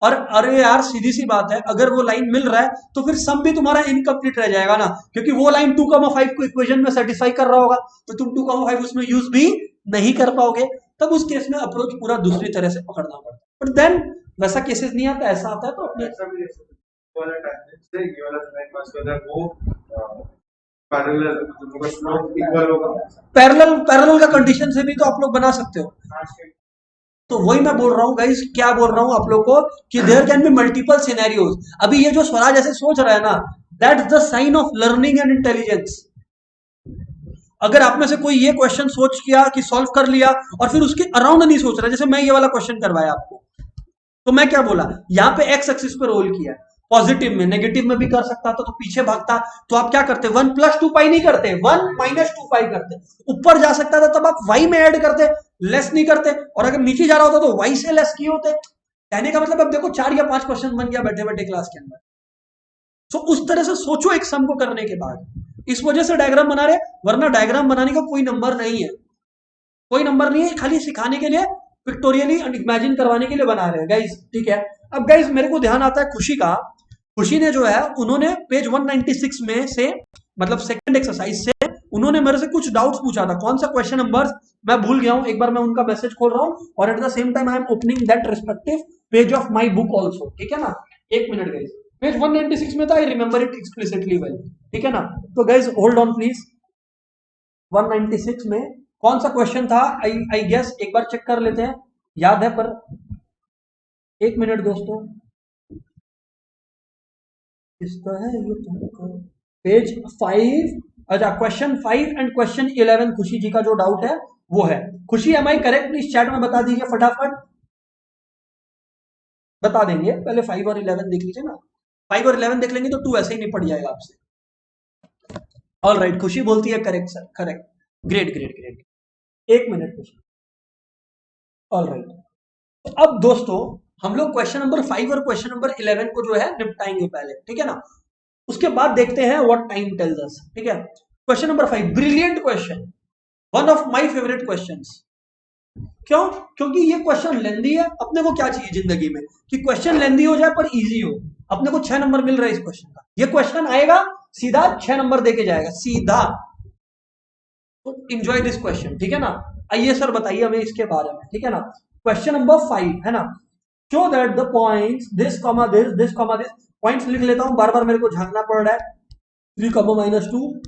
और अरे यार सीधी सी बात है, अगर वो लाइन मिल रहा है तो फिर सम भी तुम्हारा इनकम्प्लीट रह जाएगा ना, क्योंकि वो लाइन 2,5 को इक्वेशन में सेटिस्फाई कर रहा होगा, तो तुम 2,5 उसमें यूज भी नहीं कर पाओगे। तब उस केस में अप्रोच पूरा दूसरी तरह से पकड़ना पड़ता है। बट देन वैसा केसेस नहीं आता, ऐसा आता है तो अपने पैरेलल का कंडीशन से भी तो आप लोग बना सकते हो। तो वही मैं बोल रहा हूँ गाइस, क्या बोल रहा हूँ आप लोग को कि there can be multiple scenarios. अभी ये जो स्वराज ऐसे सोच रहा है ना, that's the sign of learning and intelligence. अगर आप में से कोई ये क्वेश्चन सोच किया कि सॉल्व कर लिया और फिर उसके अराउंड नहीं सोच रहा, जैसे मैं ये वाला क्वेश्चन करवाया आपको, तो मैं क्या बोला, यहाँ पे एक्स एक्सिस पे रोल किया, पॉजिटिव में, नेगेटिव में भी कर सकता था तो पीछे भागता, तो आप क्या करते, 1 + 2 पाई नहीं करते, 1 - 2 पाई करते। ऊपर जा सकता था तब आप y में ऐड करते, लेस नहीं करते, और अगर नीचे जा रहा होता तो y से लेस किए होते। कहने का मतलब अब देखो 4 या 5 क्वेश्चन बन गया बैठे बैठे क्लास के अंदर। तो उस तरह से सोचो एक सम को करने के बाद, इस वजह से डायग्राम बना रहे, वरना डायग्राम बनाने का कोई नंबर नहीं है, कोई नंबर नहीं है, खाली सिखाने के लिए, पिक्टोरियली इमेजिन करवाने के लिए बना रहे हैं गाइस, ठीक है। अब गाइस मेरे को ध्यान आता है खुशी का, खुशी ने जो है उन्होंने पेज 196 में से, मतलब सेकंड एक्सरसाइज से, उन्होंने मेरे से कुछ डाउट्स पूछा था। कौन सा क्वेश्चन नंबर मैं भूल गया हूं, एक बार मैं उनका मैसेज खोल रहा हूं और at the same time I am opening that respective page of my book also, ठीक है ना। एक मिनट गाइस, पेज 196 में था, I remember it explicitly well, ठीक है ना। तो गाइस होल्ड ऑन प्लीज, 196 में कौन सा क्वेश्चन था, आई गेस एक बार चेक कर लेते हैं, याद है पर, एक मिनट दोस्तों, इसका है ये तुमको पेज 5, अच्छा क्वेश्चन 5 एंड क्वेश्चन 11 खुशी जी का जो डाउट है वो है। Khushi am I correct, please chat में बता दीजिए फटाफट, बता देंगे। पहले 5 और 11 देख लीजिए ना, 5 और 11 देख लेंगे तो 2 ऐसे ही निपट जाएगा आपसे। ऑल राइट, खुशी बोलती है correct sir, correct, great great great, एक मिनट खुशी। ऑल राइट, तो अब दोस्तों हम लोग क्वेश्चन नंबर 5 और क्वेश्चन नंबर 11 को जो है निपटाएंगे पहले, ठीक है ना। उसके बाद देखते हैं व्हाट टाइम टेल्स अस, ठीक है। Question number 5, brilliant question, one of my favourite questions. क्यों? क्योंकि ये क्वेश्चन लेंदी है। अपने को क्या चाहिए जिंदगी में कि क्वेश्चन लेंदी हो जाए पर इजी हो। अपने को 6 नंबर मिल रहा है इस क्वेश्चन का, ये क्वेश्चन आएगा सीधा 6 नंबर देके जाएगा सीधा, तो एंजॉय दिस क्वेश्चन, ठीक है ना। आइए सर बताइए हमें इसके बारे में, ठीक है ना। क्वेश्चन नंबर 5 है ना, show that the points this comma this comma this, points लिख लेता हूं, बार बार मेरे को झांकना पड़ रहा है। 3, -2,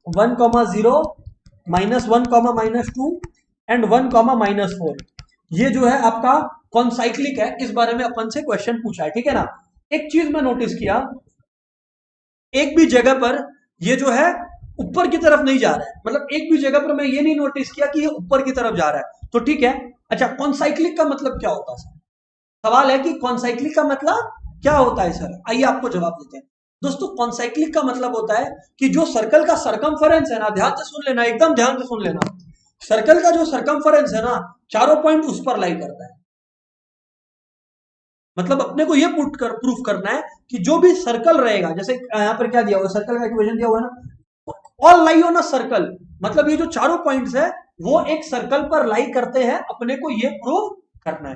1, 0, -1, -2 एंड 1, -4। ये जो है आपका कौन साइक्लिक है, इस बारे में अपन से क्वेश्चन पूछा है, ठीक है ना। एक चीज मैं नोटिस किया, एक भी जगह पर ये जो है ऊपर की तरफ नहीं जा रहा है, मतलब एक भी जगह पर मैं ये नहीं नोटिस किया कि ये ऊपर की तरफ जा रहा है, तो ठीक है। अच्छा, कॉन्साइक्लिक का मतलब क्या होता है सर? सवाल है कि कॉन्साइक्लिक का मतलब क्या होता है सर, आइए आपको जवाब देते हैं। दोस्तों, कॉन्साइक्लिक का मतलब होता है कि जो सर्कल का सरकमफेरेंस है ना, ध्यान से सुन लेना, एकदम ध्यान से सुन लेना, सर्कल का जो सरकमफेरेंस है ना, चारों पॉइंट उस पर लाई करता है। मतलब अपने को ये प्रूफ करना है कि जो भी सर्कल रहेगा, जैसे यहां पर क्या दिया हुआ, सर्कल का इक्वेशन दिया हुआ है ना, all lie on a circle, मतलब ये जो चारों पॉइंट्स है वो एक सर्कल पर लाई करते हैं, अपने को ये प्रूफ करना है।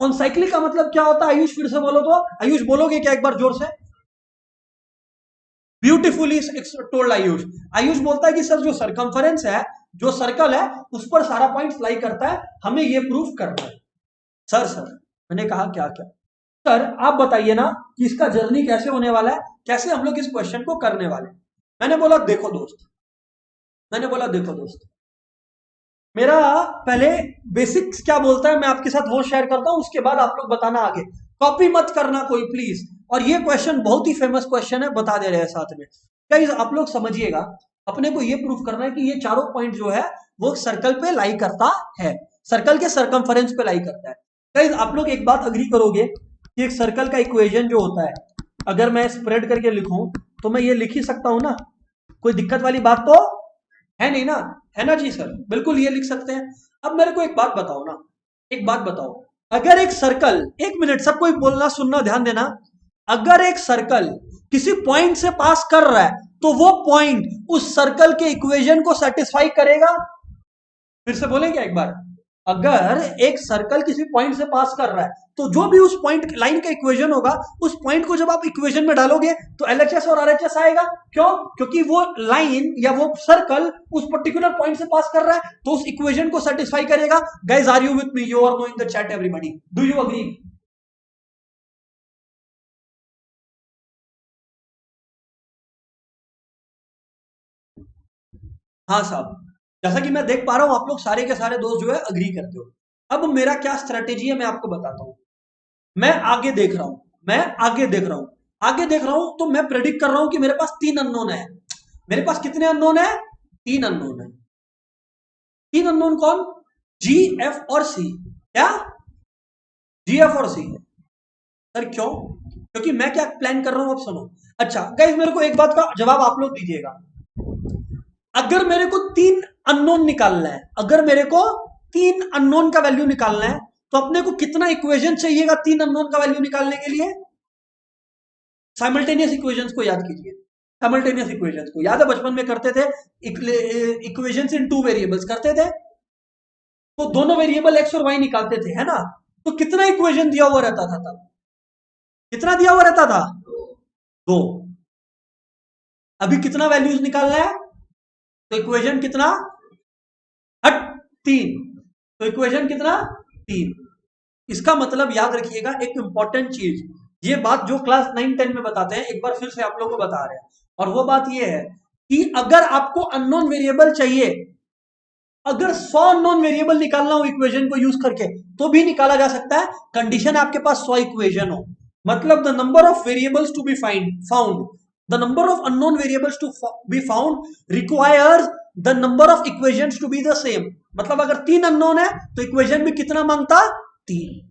कॉन्साइक्लिक का मतलब क्या होता है, आयुष फिर से बोलो तो, आयुष बोलोगे क्या एक बार जोर से? Beautifully told Ayush. आयुष बोलता है कि सर जो सरकमफेरेंस है, जो सर्कल है, उस पर सारा पॉइंट लाई करता है, हमें ये प्रूफ करना है। सर मैंने कहा क्या क्या? सर आप बताइए ना कि इसका जर्नी कैसे होने वाला है, कैसे हम लोग इस क्वेश्चन को करने वाले हैं। मैंने बोला देखो दोस्त, मैंने बोला देखो दोस्त, मेरा पहले बेसिक्स क्या बोलता है मैं आपके साथ वो शेयर करता हूं, उसके बाद आप लोग बताना आगे। कॉपी मत करना कोई प्लीज। और ये क्वेश्चन बहुत ही फेमस क्वेश्चन है, बता दे रहे हैं साथ में। गाइस आप लोग समझिएगा, अपने को ये प्रूफ करना है कि ये चारों पॉइंट जो है वो सर्कल पे लाई करता है, सर्कल के सरकमफेरेंस पे लाई करता है। गाइस आप लोग एक बात अग्री करोगे कि एक सर्कल का इक्वेशन जो होता है, अगर मैं स्प्रेड करके लिखूं तो मैं ये लिख ही सकता हूं ना, कोई दिक्कत वाली बात तो है नहीं ना? है ना जी सर, बिल्कुल ये लिख सकते हैं। अब मेरे को एक बात बताओ ना, एक बात बताओ, अगर एक सर्कल, एक मिनट सब कोई बोलना सुनना ध्यान देना, अगर एक सर्कल किसी पॉइंट से पास कर रहा है तो वो पॉइंट उस सर्कल के इक्वेशन को सेटिस्फाई करेगा। फिर से बोलेंगे एक बार, अगर एक सर्कल किसी पॉइंट से पास कर रहा है तो जो भी उस पॉइंट लाइन का इक्वेशन होगा, उस पॉइंट को जब आप इक्वेशन में डालोगे तो एलएचएस और आरएचएस आएगा। क्यों? क्योंकि वो लाइन या वो सर्कल उस पर्टिकुलर पॉइंट से पास कर रहा है, तो उस इक्वेशन को सेटिस्फाई करेगा। Guys are you with me? You are no in the chat everybody, do you agree? हाँ साहब, जैसा कि मैं देख पा रहा हूं आप लोग सारे के सारे दोस्त जो है अग्री करते हो। अब मेरा क्या स्ट्रेटेजी है मैं आपको बताता हूं। मैं आगे देख रहा हूं, मैं आगे देख रहा हूं, आगे देख रहा हूं, तो मैं प्रेडिक्ट कर रहा हूं कि मेरे पास तीन अननोन है। मेरे पास कितने अननोन है? तीन अननोन है। तीन अननोन कौन? जी, एफ और सी। क्या? जी, एफ और सी। सर क्यों? क्योंकि मैं क्या प्लान कर रहा हूं, अब सुनो। अच्छा गाइस, मेरे को एक बात का जवाब आप लोग दीजिएगा, अगर मेरे को तीन अननोन निकालना है, अगर मेरे को तीन अननोन का वैल्यू निकालना है, तो अपने को कितना इक्वेशन चाहिएगा तीन अननोन का वैल्यू निकालने के लिए? साइमल्टेनियस इक्वेशंस को याद कीजिए, साइमल्टेनियस इक्वेशंस को याद है, बचपन में करते थे, इक्वेशंस इन टू वेरिएबल्स करते थे, तो दोनों वेरिएबल एक्स और वाई निकालते थे, है ना? तो कितना इक्वेशन दिया हुआ रहता था तब? कितना दिया हुआ रहता था? दो। अभी कितना वैल्यूज निकालना है? तो इक्वेशन कितना? हट, तीन। तो इक्वेशन कितना? तीन। इसका मतलब याद रखिएगा एक इंपॉर्टेंट चीज, ये बात जो क्लास 9 10 में बताते हैं, एक बार फिर से आप लोगों को बता रहे हैं, और वो बात ये है कि अगर आपको अननोन वेरिएबल चाहिए, अगर 100 अननोन वेरिएबल निकालना हो इक्वेशन को यूज करके, तो भी निकाला जा सकता है, कंडीशन आपके पास 100 इक्वेशन हो। मतलब the number of variables to be found, the number of unknown variables to be found requires the number of equations to be the same. मतलब अगर तीन अननोन है तो इक्वेशन भी कितना मांगता? तीन।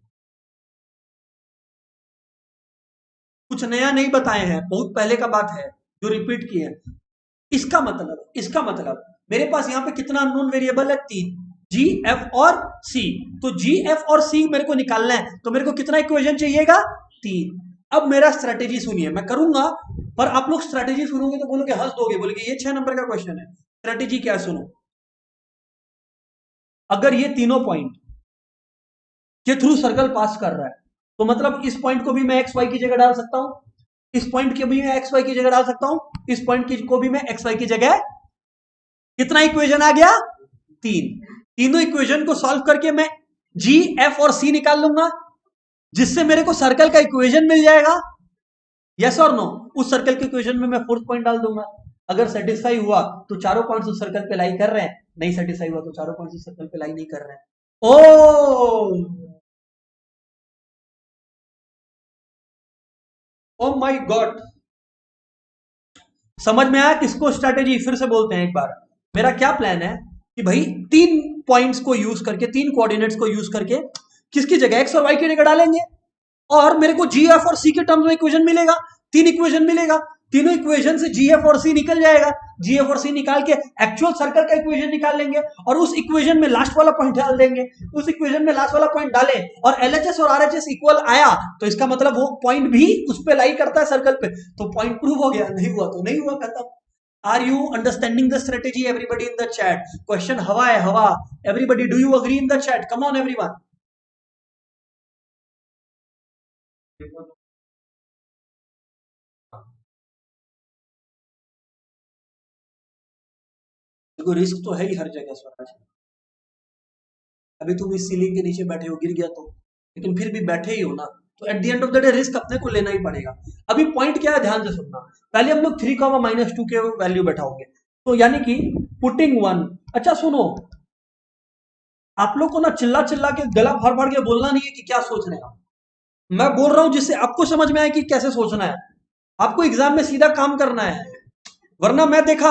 कुछ नया नहीं बताए हैं, बहुत पहले का बात है जो रिपीट किए हैं। इसका मतलब मेरे पास यहां पे कितना अननोन वेरिएबल है? तीन। जी, एफ और सी। तो जी, एफ और सी मेरे को निकालना है, तो मेरे को कितना इक्वेशन चाहिएगा? तीन। अब मेरा स्ट्रेटेजी सुनिए, मैं करूंगा, पर आप लोग स्ट्रेटेजी सुनोगे तो बोलोगे, हंस दोगे, बोलोगे ये 6 नंबर का क्वेश्चन है। स्ट्रेटेजी क्या है सुनो। अगर ये तीनों पॉइंट के थ्रू सर्कल पास कर रहा है, तो मतलब इस पॉइंट को भी मैं एक्स वाई की जगह डाल सकता हूं, इस पॉइंट की भी मैं एक्स वाई की जगह डाल सकता हूं, इस पॉइंट की को भी मैं एक्स वाई की जगह। कितना इक्वेशन आ गया? तीन। तीनों इक्वेशन को सॉल्व करके मैं जी, एफ और सी निकाल लूंगा, जिससे मेरे को सर्कल का इक्वेशन मिल जाएगा। यस और नो? उस सर्कल के इक्वेशन में मैं फोर्थ पॉइंट डाल दूंगा। अगर सेटिस्फाई हुआ तो चारों पॉइंट्स उस सर्कल पे लाई कर रहे हैं, नहीं सेटिस्फाई हुआ तो चारों पॉइंट्स उस सर्कल पे लाई नहीं कर रहे हैं। ओ ओ माय गॉड, समझ में आया किसको स्ट्रैटेजी? फिर से बोलते हैं एक बार। मेरा क्या प्लान है कि भाई 3 पॉइंट्स को यूज करके, 3 कोऑर्डिनेट्स को यूज करके किसकी जगह एक्स और वाई की जगह डालेंगे, और मेरे को जी एफ और सी के टर्म्स में इक्वेशन मिलेगा, 3 इक्वेशन मिलेगा, तीनों इक्वेशन से जी एफ और सी निकल जाएगा, जी एफ और सी निकाल के एक्चुअल सर्कल का इक्वेशन निकाल लेंगे, और उस इक्वेशन में लास्ट वाला पॉइंट डाल देंगे, उस इक्वेशन में लास्ट वाला पॉइंट डाले और एलएचएस और आरएचएस इक्वल आया तो इसका मतलब वो पॉइंट भी उस पे लाई करता है सर्कल पे, तो पॉइंट प्रूव हो गया। नहीं हुआ तो नहीं हुआ, खत्म। Are you understanding the strategy everybody in the chat? Question हवा है, हवा। Everybody, do you agree in the chat? Come on everyone. देखो रिस्क तो है ही हर जगह स्वराज। अभी तुम इस सीलिंग के नीचे बैठे हो, गिर गया तो, लेकिन फिर भी बैठे ही हो ना, तो at the end of the day risk अपने को लेना ही पड़ेगा। अभी पॉइंट क्या है, ध्यान से सुनना। पहले हम लोग 3, -2 के वैल्यू बैठाओगे, तो यानी कि पुटिंग 1। अच्छा सुनो, आप लोग को ना चिल्ला चिल्ला के गला फाड़ फाड़ के बोलना नहीं है कि क्या सोच रहे हैं आप। मैं बोल रहा हूं जिससे आपको समझ में आए कि कैसे सोचना है। आपको एग्जाम में सीधा काम करना है, वरना मैं देखा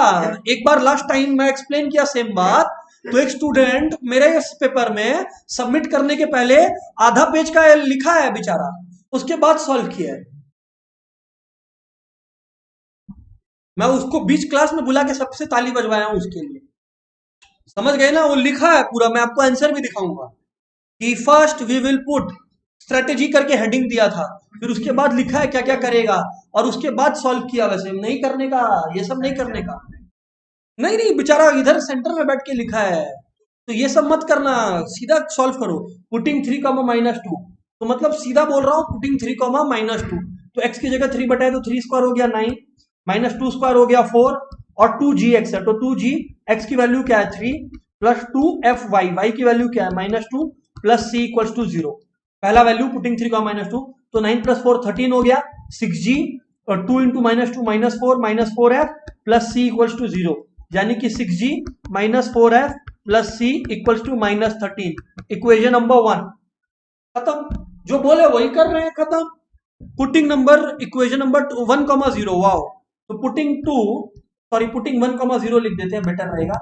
एक बार लास्ट टाइम मैं एक्सप्लेन किया सेम बात, तो एक स्टूडेंट मेरे इस पेपर में सबमिट करने के पहले आधा पेज का लिखा है बेचारा, उसके बाद सॉल्व किया है। मैं उसको बीच क्लास में बुला के सबसे ताली बजवाया हूं उसके लिए। समझ गए ना? वो लिखा है पूरा, मैं आपको आंसर भी दिखाऊंगा कि first we will put strategy करके हेडिंग दिया था, फिर उसके बाद लिखा है क्या क्या करेगा, और उसके बाद सॉल्व किया। वैसे नहीं करने का, ये सब नहीं करने का। नहीं नहीं, बेचारा इधर सेंटर में बैठ के लिखा है, तो ये सब मत करना, सीधा सॉल्व करो। पुटिंग 3, -2, तो मतलब सीधा बोल रहा हूँ पुटिंग 3, -2, तो x की जगह 3 बटाए तो 3 स्क्वायर हो गया 9, -2 स्क्वायर हो गया 4, और 2gx है, तो 2g, x की वैल्यू क्या है 3, प्लस 2fy, y की वैल्यू क्या है -2, प्लस c इक्वल्स टू 0। पहला वैल्यू पुटिंग 3, -2, तो 9 + 4 13 हो गया, 6g, और 2 × -2 -4 प्लस c इक्वल्स टू 0, यानी कि 6g -4f plus c equals to -13। Equation number 1 खत्म। जो बोले वही कर रहे हैं, खत्म। Putting number, equation number 1, 0, wow. तो पुटिंग 2, सॉरी पुटिंग 1, 0 लिख देते हैं, बेटर रहेगा।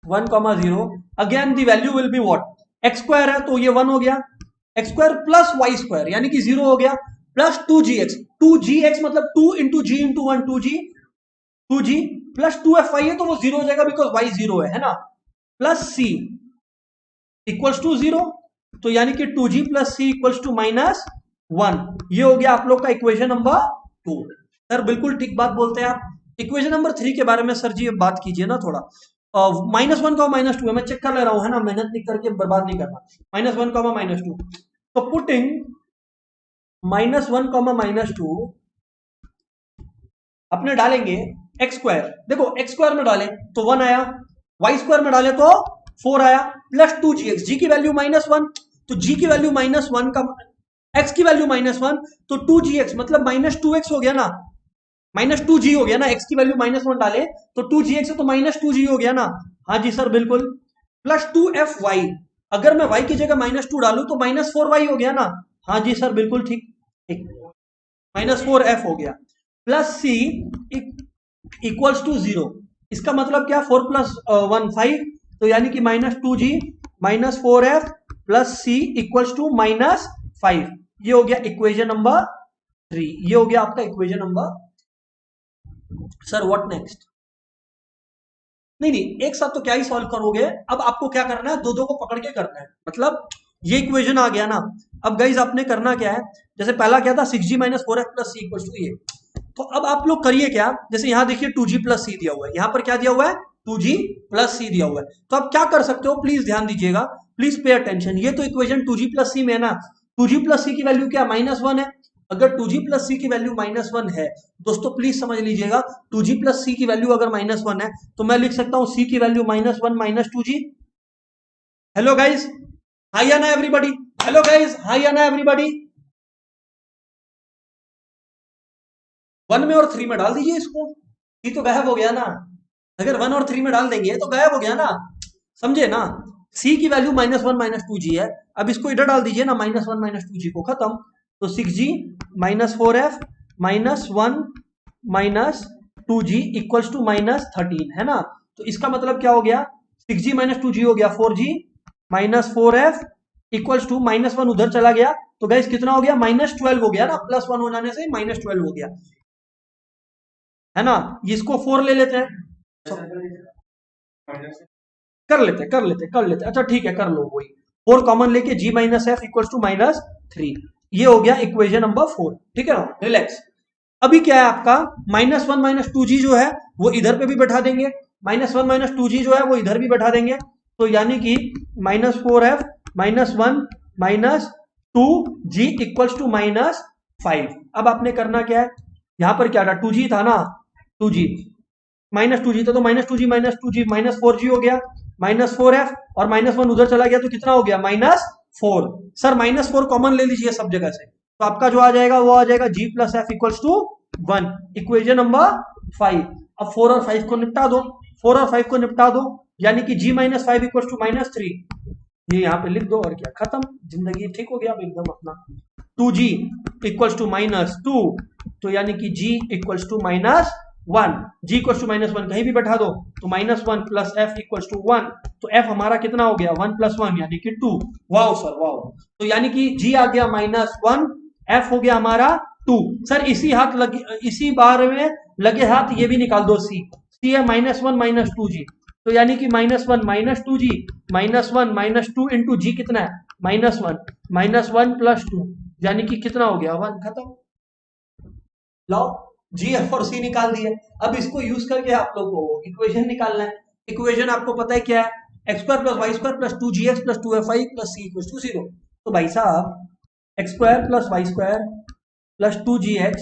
1, 0, again the value will be what, x square है तो ये 1 हो गया, x square plus y square यानी कि 0 हो गया, प्लस 2gx मतलब 2 × g × 1, 2g प्लस 2fy है तो वो 0 हो जाएगा बिकॉज y 0 है ना, प्लस c इक्वल्स टू 0, तो यानी कि 2g plus c equals to -1। ये हो गया आप लोग का इक्वेशन नंबर 2। सर बिल्कुल ठीक बात बोलते हैं आप। इक्वेशन नंबर 3 के बारे में सर जी बात कीजिए ना थोड़ा। -1, -2 है, मैं चेक कर ले रहा हूं, है ना, मेहनत नहीं करके बर्बाद नहीं करना। -1, -2, तो पुटिंग -1, -2 अपने डालेंगे एक्स स्क्वायर, देखो एक्स स्क्वायर में डाले तो 1 आया, वाई स्क्वायर में डाले तो 4 आया, प्लस 2gx, जी की वैल्यू -1, तो जी की वैल्यू -1 का, एक्स की वैल्यू -1, तो 2gx मतलब -2x हो गया ना, -2g हो गया ना, एक्स की वैल्यू -1 डाले तो 2gx है तो -2g हो गया ना। हाँ जी सर बिल्कुल, प्लस 2fy, अगर मैं y की जगह -2 डालू तो -4y हो गया ना। हाँ जी सर बिल्कुल ठीक, -4f हो गया, प्लस c इक्वल्स टू 0, इसका मतलब क्या, 4 + 1 5, तो यानी कि -2g -4f plus c equals to -5। ये हो गया इक्वेशन नंबर 3, ये हो गया आपका equation number. Sir what next? नहीं नहीं, एक साथ तो क्या ही सॉल्व करोगे, अब आपको क्या करना है, दो दो को पकड़ के करना है। मतलब ये इक्वेशन आ गया ना, अब गाइज आपने करना क्या है, जैसे पहला क्या था 6g -4f plus c equals to ये, तो अब आप लोग करिए क्या, जैसे यहां देखिए 2g प्लस सी दिया हुआ है, यहां पर क्या दिया हुआ है 2g प्लस सी दिया हुआ है, तो आप क्या कर सकते हो, प्लीज ध्यान दीजिएगा, प्लीज पे अटेंशन। ये तो इक्वेशन 2g प्लस सी में है ना, 2g प्लस सी की वैल्यू क्या -1 है, अगर 2g प्लस सी की वैल्यू -1 है दोस्तों प्लीज समझ लीजिएगा, 2g प्लस सी की वैल्यू अगर -1 है तो मैं लिख सकता हूं c की वैल्यू -1 -2g। हेलो गाइज, हां या ना एवरीबॉडी, हेलो गाइज, हां या ना एवरीबॉडी। 1 में और 3 में डाल दीजिए इसको, ये तो गायब हो गया ना, अगर 1 और 3 में डाल देंगे तो गायब हो गया ना, समझे ना। c की वैल्यू -1 -2g है, अब इसको इधर डाल दीजिए ना, -1 -2g को, खत्म। तो 6g minus 4f minus 1 minus 2g equals to minus 13 है ना। तो इसका मतलब क्या हो गया, 6g माइनस 2g हो गया 4g minus 4f equals to minus 1 उधर चला गया, तो गाइस कितना हो गया, माइनस 12 हो गया ना, प्लस 1 हो जाने से माइनस 12 हो गया है ना। इसको 4 ले लेते हैं, कर लेते अच्छा ठीक है, कर लो वही 4 कॉमन लेके g minus f equals to minus 3, ये हो गया इक्वेशन नंबर 4, ठीक है ना, रिलैक्स। अभी क्या है आपका, माइनस 1 माइनस 2g जो है वो इधर पे भी बैठा देंगे, माइनस 1 माइनस 2g जो है वो इधर भी बैठा देंगे, तो यानी कि minus 4f minus 1 minus 2g equals to minus 5। अब आपने करना क्या है, यहां पर क्या था 2g था ना, 2g माइनस 2g था, तो माइनस 2g माइनस 4g हो गया, माइनस 4f और माइनस 1 उधर चला गया तो कितना हो गया माइनस 4। सर माइनस 4 कॉमन ले लीजिए सब जगह से, तो आपका जो आ जाएगा वो आ जाएगा g plus f equals to 1, equation number 5। अब 4 और 5 को निपटा दो, 4 और 5 को निपटा दो, यानी कि g minus 5 equals to minus 3, ये यहाँ पे लिख दो और क्या, खत्म, जिंदगी ठीक हो गया अब एकदम अपना। 2g इक्वल्स टू माइनस 2, तो यानी कि g equals to minus 1, g equals to minus 1 कहीं भी बैठा दो, तो minus 1 plus f equals to 1, तो f हमारा कितना हो गया 1 प्लस 1 यानी कि 2। वाओ सर वाओ, तो यानी कि g आ गया माइनस 1, f हो गया हमारा 2। सर इसी बार में लगे हाथ ये भी निकाल दो, c है माइनस 1 माइनस 2g, तो यानी कि minus 1 minus 2g minus 1 minus 2 into g कितना है माइनस 1 प्लस 2, यानी कि कितना हो गया 1, खत्म। लो जी और सी निकाल दिए, अब इसको यूज करके आप लोग को इक्वेशन निकालना है। इक्वेशन आपको पता है क्या है, x square plus y square plus 2gx plus 2fy plus c equals to 0। तो भाई साहब x square plus y square plus 2gx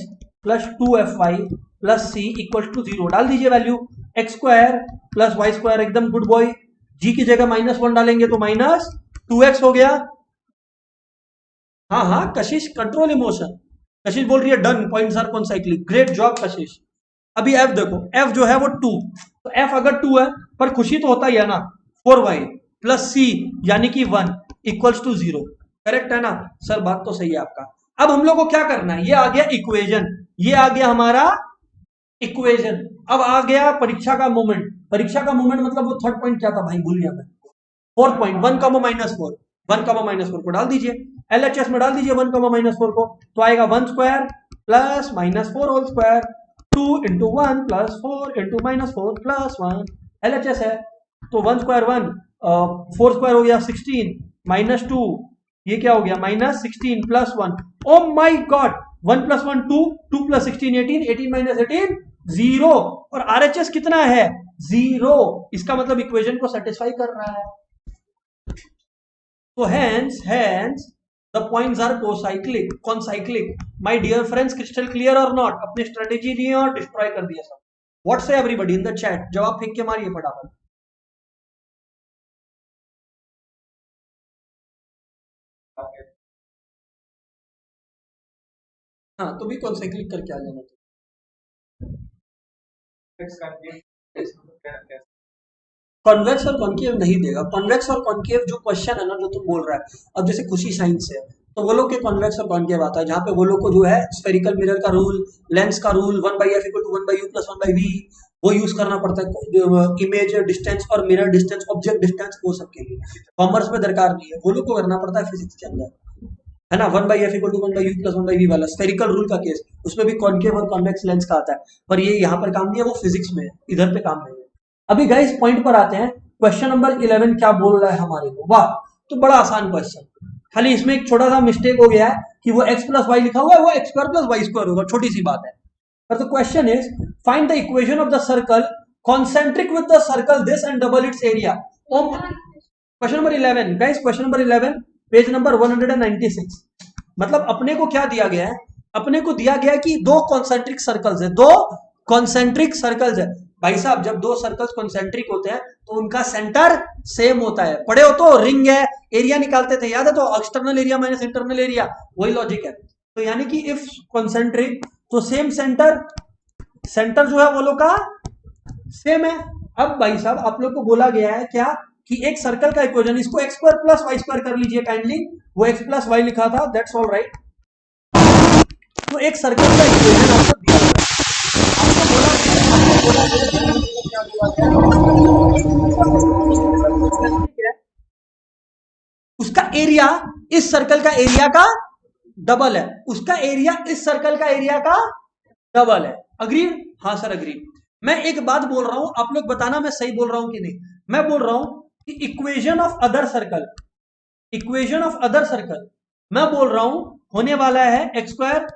plus 2fy plus c equals to 0 डाल दीजिए value, x square plus y square एकदम good boy, g की जगह minus 1 डालेंगे तो माइनस 2x हो गया। हाँ हाँ कशिश कंट्रोल इमोशन, कशिश बोल रही है done, points are concyclic, great job Kashish. अभी f देखो, f जो है वो 2, तो f अगर 2 है पर खुशी तो होता ही है ना, 4y प्लस c यानी कि 1 इक्वल्स टू 0, करेक्ट है ना सर, बात तो सही है आपका। अब हम लोग को क्या करना है, ये आ गया इक्वेशन, ये आ गया हमारा इक्वेशन। अब आ गया परीक्षा का मोमेंट, परीक्षा का मोमेंट मतलब वो थर्ड पॉइंट क्या था भाई, भूल गया मैं, fourth point 1 comma minus 4, 1 comma minus 4 को डाल दीजिए, एलएचएस में डाल दीजिए 1 कॉमा माइनस 4 को, तो आएगा 1 square plus minus 4 whole square, 2 into 1 plus 4 into minus 4 plus 1, LHS है, तो 1 स्क्वायर 1, 4 स्क्वायर हो गया 16 माइनस 2, ये क्या हो गया माइनस 16 प्लस 1, ओ माई गॉड 1 प्लस 1 2, 2 प्लस 16 18, 18 माइनस 18 0, और आरएचएस कितना है 0, इसका मतलब इक्वेशन को सेटिस्फाई कर रहा है। तो hence the points are concyclic my dear friends, crystal clear or not, अपनी स्ट्रेटेजी लिए और डिस्ट्रॉय कर दिया सब। व्हाट्स है एवरीबॉडी इन द चैट, जवाब फेंक के मारिए फटाफट। हाँ तो भी कॉन्साइक्लिक करके आ जाना, कॉन्वेक्स और कॉन्केव नहीं देगा, कॉन्वेक्स और कॉन्केव जो क्वेश्चन है ना जो तुम बोल रहा है, अब जैसे खुशी साइंस है तो वो लोग के कॉन्वेक्स और कॉन्केव आता है, जहाँ पे वो लोग को जो है स्फेरिकल मिरर का रूल, लेंस का rule 1/f equal to 1/u plus 1/v वो यूज करना पड़ता है, इमेज डिस्टेंस और मिरर डिस्टेंस, ऑब्जेक्ट डिस्टेंस, वो सब के लिए कॉमर्स में दरकार नहीं है, वो लोग को करना पड़ता है फिजिक्स के अंदर, है ना। 1/f equal to 1/u plus 1/v वाला स्फेरिकल रूल का केस, उसमें भी कॉन्केव और कॉन्वेक्स लेंस का आता है, पर ये यहाँ पर काम नहीं है, वो फिजिक्स में है, इधर पे काम नहीं है। अभी गाइस पॉइंट पर आते हैं, क्वेश्चन नंबर 11 क्या बोल रहा है हमारे को, वाह, तो बड़ा आसान क्वेश्चन, खाली इसमें एक छोटा सा मिस्टेक हो गया है कि वो x प्लस वाई लिखा हुआ है, वो x square plus y square होगा, छोटी सी बात है। पर the question is find the equation of the circle concentric with the circle this and double its area. Question number 11 guys, question number 11 page number 196, मतलब अपने को क्या दिया गया है, अपने को दिया गया है कि दो कॉन्सेंट्रिक सर्कल्स है, दो कॉन्सेंट्रिक सर्कल्स है। भाई साहब जब दो सर्कल्स कॉन्सेंट्रिक होते हैं तो उनका सेंटर सेम होता है, पढ़े हो तो, रिंग है एरिया निकालते थे याद है, तो external area minus internal area, वही लॉजिक है। तो यानी कि इफ कॉन्सेंट्रिक तो सेम सेंटर, सेंटर जो है वो लोग का सेम है। अब भाई साहब आप लोग को बोला गया है क्या कि एक सर्कल का इक्वेशन, इसको x square plus y square कर लीजिए काइंडली, वो एक्स प्लस वाई लिखा था, दैट्स ऑल राइट, तो एक सर्कल का इक्वेशन आपको दिया हुआ है, उसका एरिया इस सर्कल का एरिया का डबल है, उसका एरिया इस सर्कल का एरिया का डबल है। अग्रीड? हाँ सर अग्रीड। मैं एक बात बोल रहा हूं, आप लोग बताना मैं सही बोल रहा हूं कि नहीं। मैं बोल रहा हूं कि equation of other circle, equation of other circle मैं बोल रहा हूं होने वाला है x square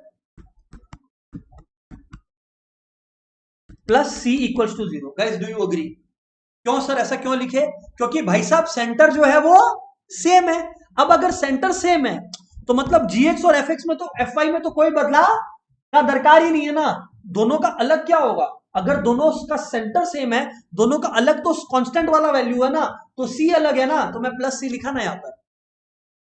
plus c equals to 0। Guys do you agree? क्यों सर ऐसा क्यों लिखे? क्योंकि भाई साहब सेंटर जो है वो सेम है। अब अगर सेंटर सेम है तो मतलब जीएक्स और एफएक्स में तो एफवाई में तो कोई बदलाव का दरकार ही नहीं है ना। दोनों का अलग क्या होगा? अगर दोनों का सेंटर सेम है, दोनों का अलग तो कांस्टेंट वाला वैल्यू है ना, तो सी अलग है ना, तो मैं प्लस सी लिखा ना यहाँ पर।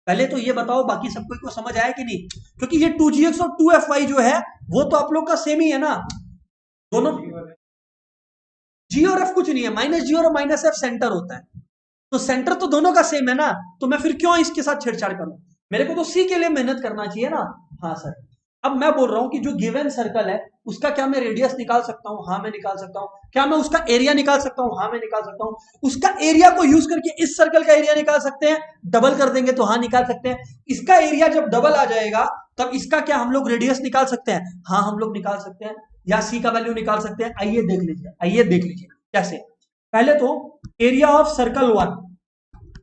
पहले तो ये बताओ बाकी सबको को समझ आया कि नहीं? क्योंकि ये 2gx और 2fy जो है वो तो आप लोग का सेम ही है ना। दोनों जी और एफ कुछ नहीं है, माइनस जी और माइनस एफ सेंटर होता है, तो सेंटर तो दोनों का सेम है ना, तो मैं फिर क्यों इसके साथ छेड़छाड़ करूं? मेरे को तो सी के लिए मेहनत करना चाहिए ना। हाँ सर। अब मैं बोल रहा हूं कि जो गिवन सर्कल है उसका क्या मैं रेडियस निकाल सकता हूं? हाँ मैं निकाल सकता हूं। क्या मैं उसका एरिया निकाल सकता हूं? हाँ मैं निकाल सकता हूं। उसका एरिया को यूज करके इस सर्कल का एरिया निकाल सकते हैं, डबल कर देंगे तो हाँ निकाल सकते हैं। इसका एरिया जब डबल आ जाएगा तब इसका क्या हम लोग रेडियस निकाल सकते हैं? हाँ हम लोग निकाल सकते हैं, या सी का वैल्यू निकाल सकते हैं। आइए देख लीजिए, आइए देख लीजिए कैसे। पहले तो एरिया ऑफ सर्कल 1,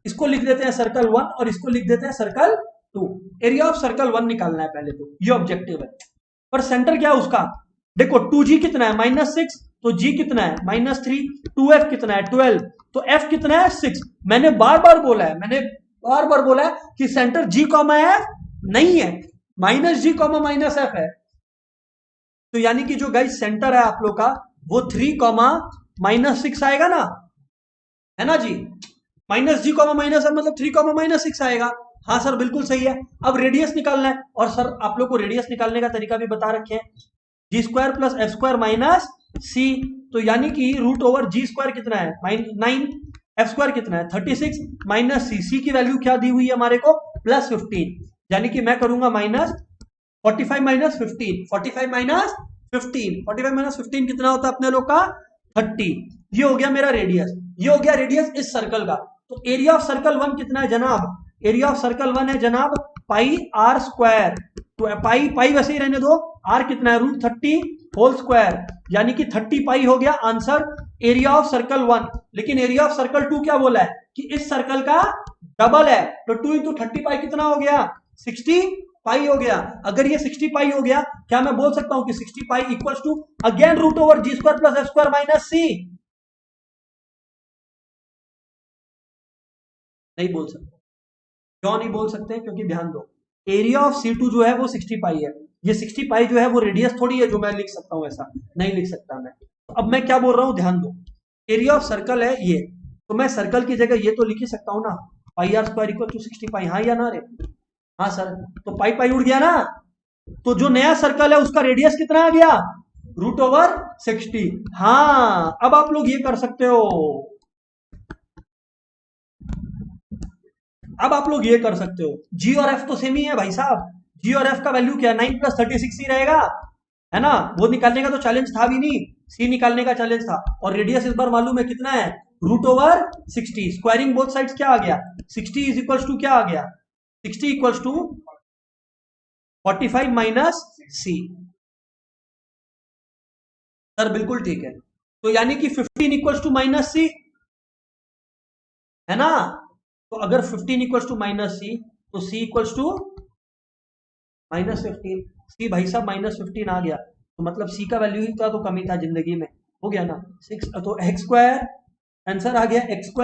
इसको लिख देते हैं सर्कल 1 और इसको लिख देते हैं सर्कल 2। एरिया ऑफ सर्कल 1 निकालना है पहले, तो ये ऑब्जेक्टिव है। पर सेंटर क्या है उसका? देखो 2g कितना है? -6, तो g कितना है? -3। 2f कितना है? 12, तो f कितना है? 6। मैंने बार बार बोला है, मैंने बार बार बोला है कि सेंटर g, f नहीं है, -g, -f है। तो यानी कि जो गाइस सेंटर है आप लोग का वो 3, -6 आएगा ना, है ना जी? -g, -f मतलब 3, -6 आएगा। हाँ सर बिल्कुल सही है। अब रेडियस निकालना है, और सर आप लोग को रेडियस निकालने का तरीका भी बता रखे हैं, g² + f² - c। तो यानी कि √g² कितना है? 9, f² कितना है? 36 - c की वैल्यू क्या दी हुई है हमारे को? +15। यानी कि मैं करूंगा -45 - 15, 45 - 15, 45 - 15 कितना होता है अपने लोग का? 30। ये हो गया मेरा रेडियस, ये हो गया रेडियस इस सर्कल का। तो एरिया ऑफ सर्कल 1 कितना है जनाब? एरिया ऑफ सर्कल 1 है जनाब πr²। तो पाई वैसे ही रहने दो। r कितना है? √30² यानी कि 30 पाई हो गया आंसर एरिया ऑफ सर्कल 1। लेकिन एरिया ऑफ सर्कल 2 क्या बोला है? कि इस सर्कल का डबल है, तो 2 × 30 पाई कितना हो गया? 60 पाई हो गया। अगर ये 60 पाई हो गया, क्या मैं बोल सकता हूं कि 60 pi equals to again √g² + f² - c? नहीं बोल सकते। क्यों नहीं बोल सकते? क्योंकि ध्यान दो, एरिया ऑफ C2 जो है वो 60 पाई है। ये 60 पाई जो है वो रेडियस थोड़ी है जो मैं लिख सकता हूं, ऐसा नहीं लिख सकता मैं। तो अब मैं क्या बोल रहा हूं, ध्यान दो। एरिया ऑफ सर्कल है ये, तो मैं सर्कल की जगह ये तो लिख ही सकता हूं ना, πr² = 60 पाई। हाँ या ना रे? हाँ सर। तो पाई पाई उड़ गया ना, तो जो नया सर्कल है उसका रेडियस कितना आ गया? √60। हाँ अब आप लोग ये कर सकते हो, अब आप लोग ये कर सकते हो। जी और एफ तो सेम ही है भाई साहब। जी और एफ का वैल्यू क्या है? 9 + 36 ही रहेगा, है ना? वो निकालने का तो चैलेंज था भी नहीं, सी निकालने का चैलेंज था। और रेडियस इस बार मालूम है कितना है? √60। स्क्वायरिंग बोथ साइड्स क्या आ गया? 60 = क्या आ गया? 60 = 45 - c। सर बिल्कुल ठीक है। तो यानी कि 15 = -c, है ना? तो अगर 15 = -c, तो c = -15। सी भाई साहब -15 आ गया, तो मतलब सी का वैल्यू ही था तो कमी था जिंदगी में, हो गया ना? 6, तो x², आंसर आ गया x²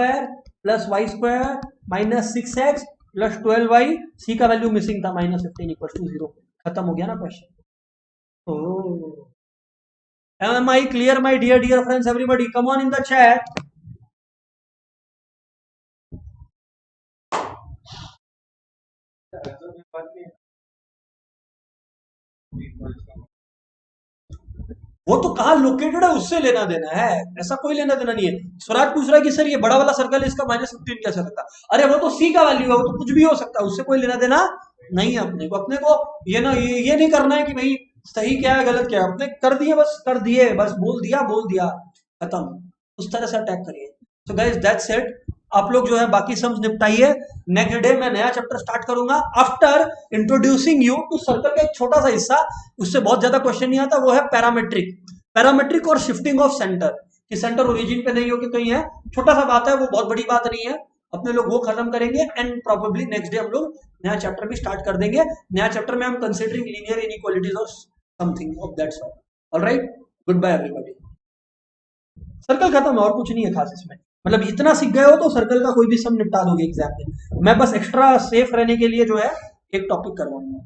+ y² - 6x + 12y। सी का वैल्यू मिसिंग था, -15 = 0। खत्म हो गया ना question. Oh. Am I clear, my dear friends? Everybody, come on in the chat. वो तो कहाँ लोकेटेड है उससे लेना देना है, ऐसा कोई लेना देना नहीं है। स्वराज पूछ रहा है कि सर ये बड़ा वाला सर्कल है, इसका -15 कैसे लगता? अरे वो तो सी का वैल्यू है, वो तो कुछ भी हो सकता है, उससे कोई लेना देना नहीं है अपने को। अपने को ये ना ये नहीं करना है कि भाई सही क्या है गलत क्या है, आपने कर दिए, बस कर दिए, बस बोल दिया खत्म, उस तरह से अटैक करिए। So guys that's it. आप लोग जो है बाकी सम्स निपटाइए। नेक्स्ट डे मैं नया चैप्टर स्टार्ट करूंगा after introducing you to circle का एक छोटा सा हिस्सा, उससे बहुत ज्यादा क्वेश्चन नहीं आता, वो है पैरामेट्रिक और शिफ्टिंग ऑफ सेंटर, कि सेंटर ओरिजिन पे नहीं हो कि कहीं है, छोटा सा बात है, वो बहुत बड़ी बात नहीं है। अपने लोग वो खत्म करेंगे एंड प्रोबेबली नेक्स्ट डे हम लोग नया चैप्टर भी स्टार्ट कर देंगे। नया चैप्टर में हम कंसिडरिंग लीनियर इनइक्वालिटीज और something of that sort. Alright, good bye everybody. Circle खत्म है और कुछ नहीं है खास इसमें, मतलब इतना सीख गए हो तो सर्कल का कोई भी सम निपटा दोगे एग्जाम में। मैं बस एक्स्ट्रा सेफ रहने के लिए जो है एक टॉपिक करवाऊंगा।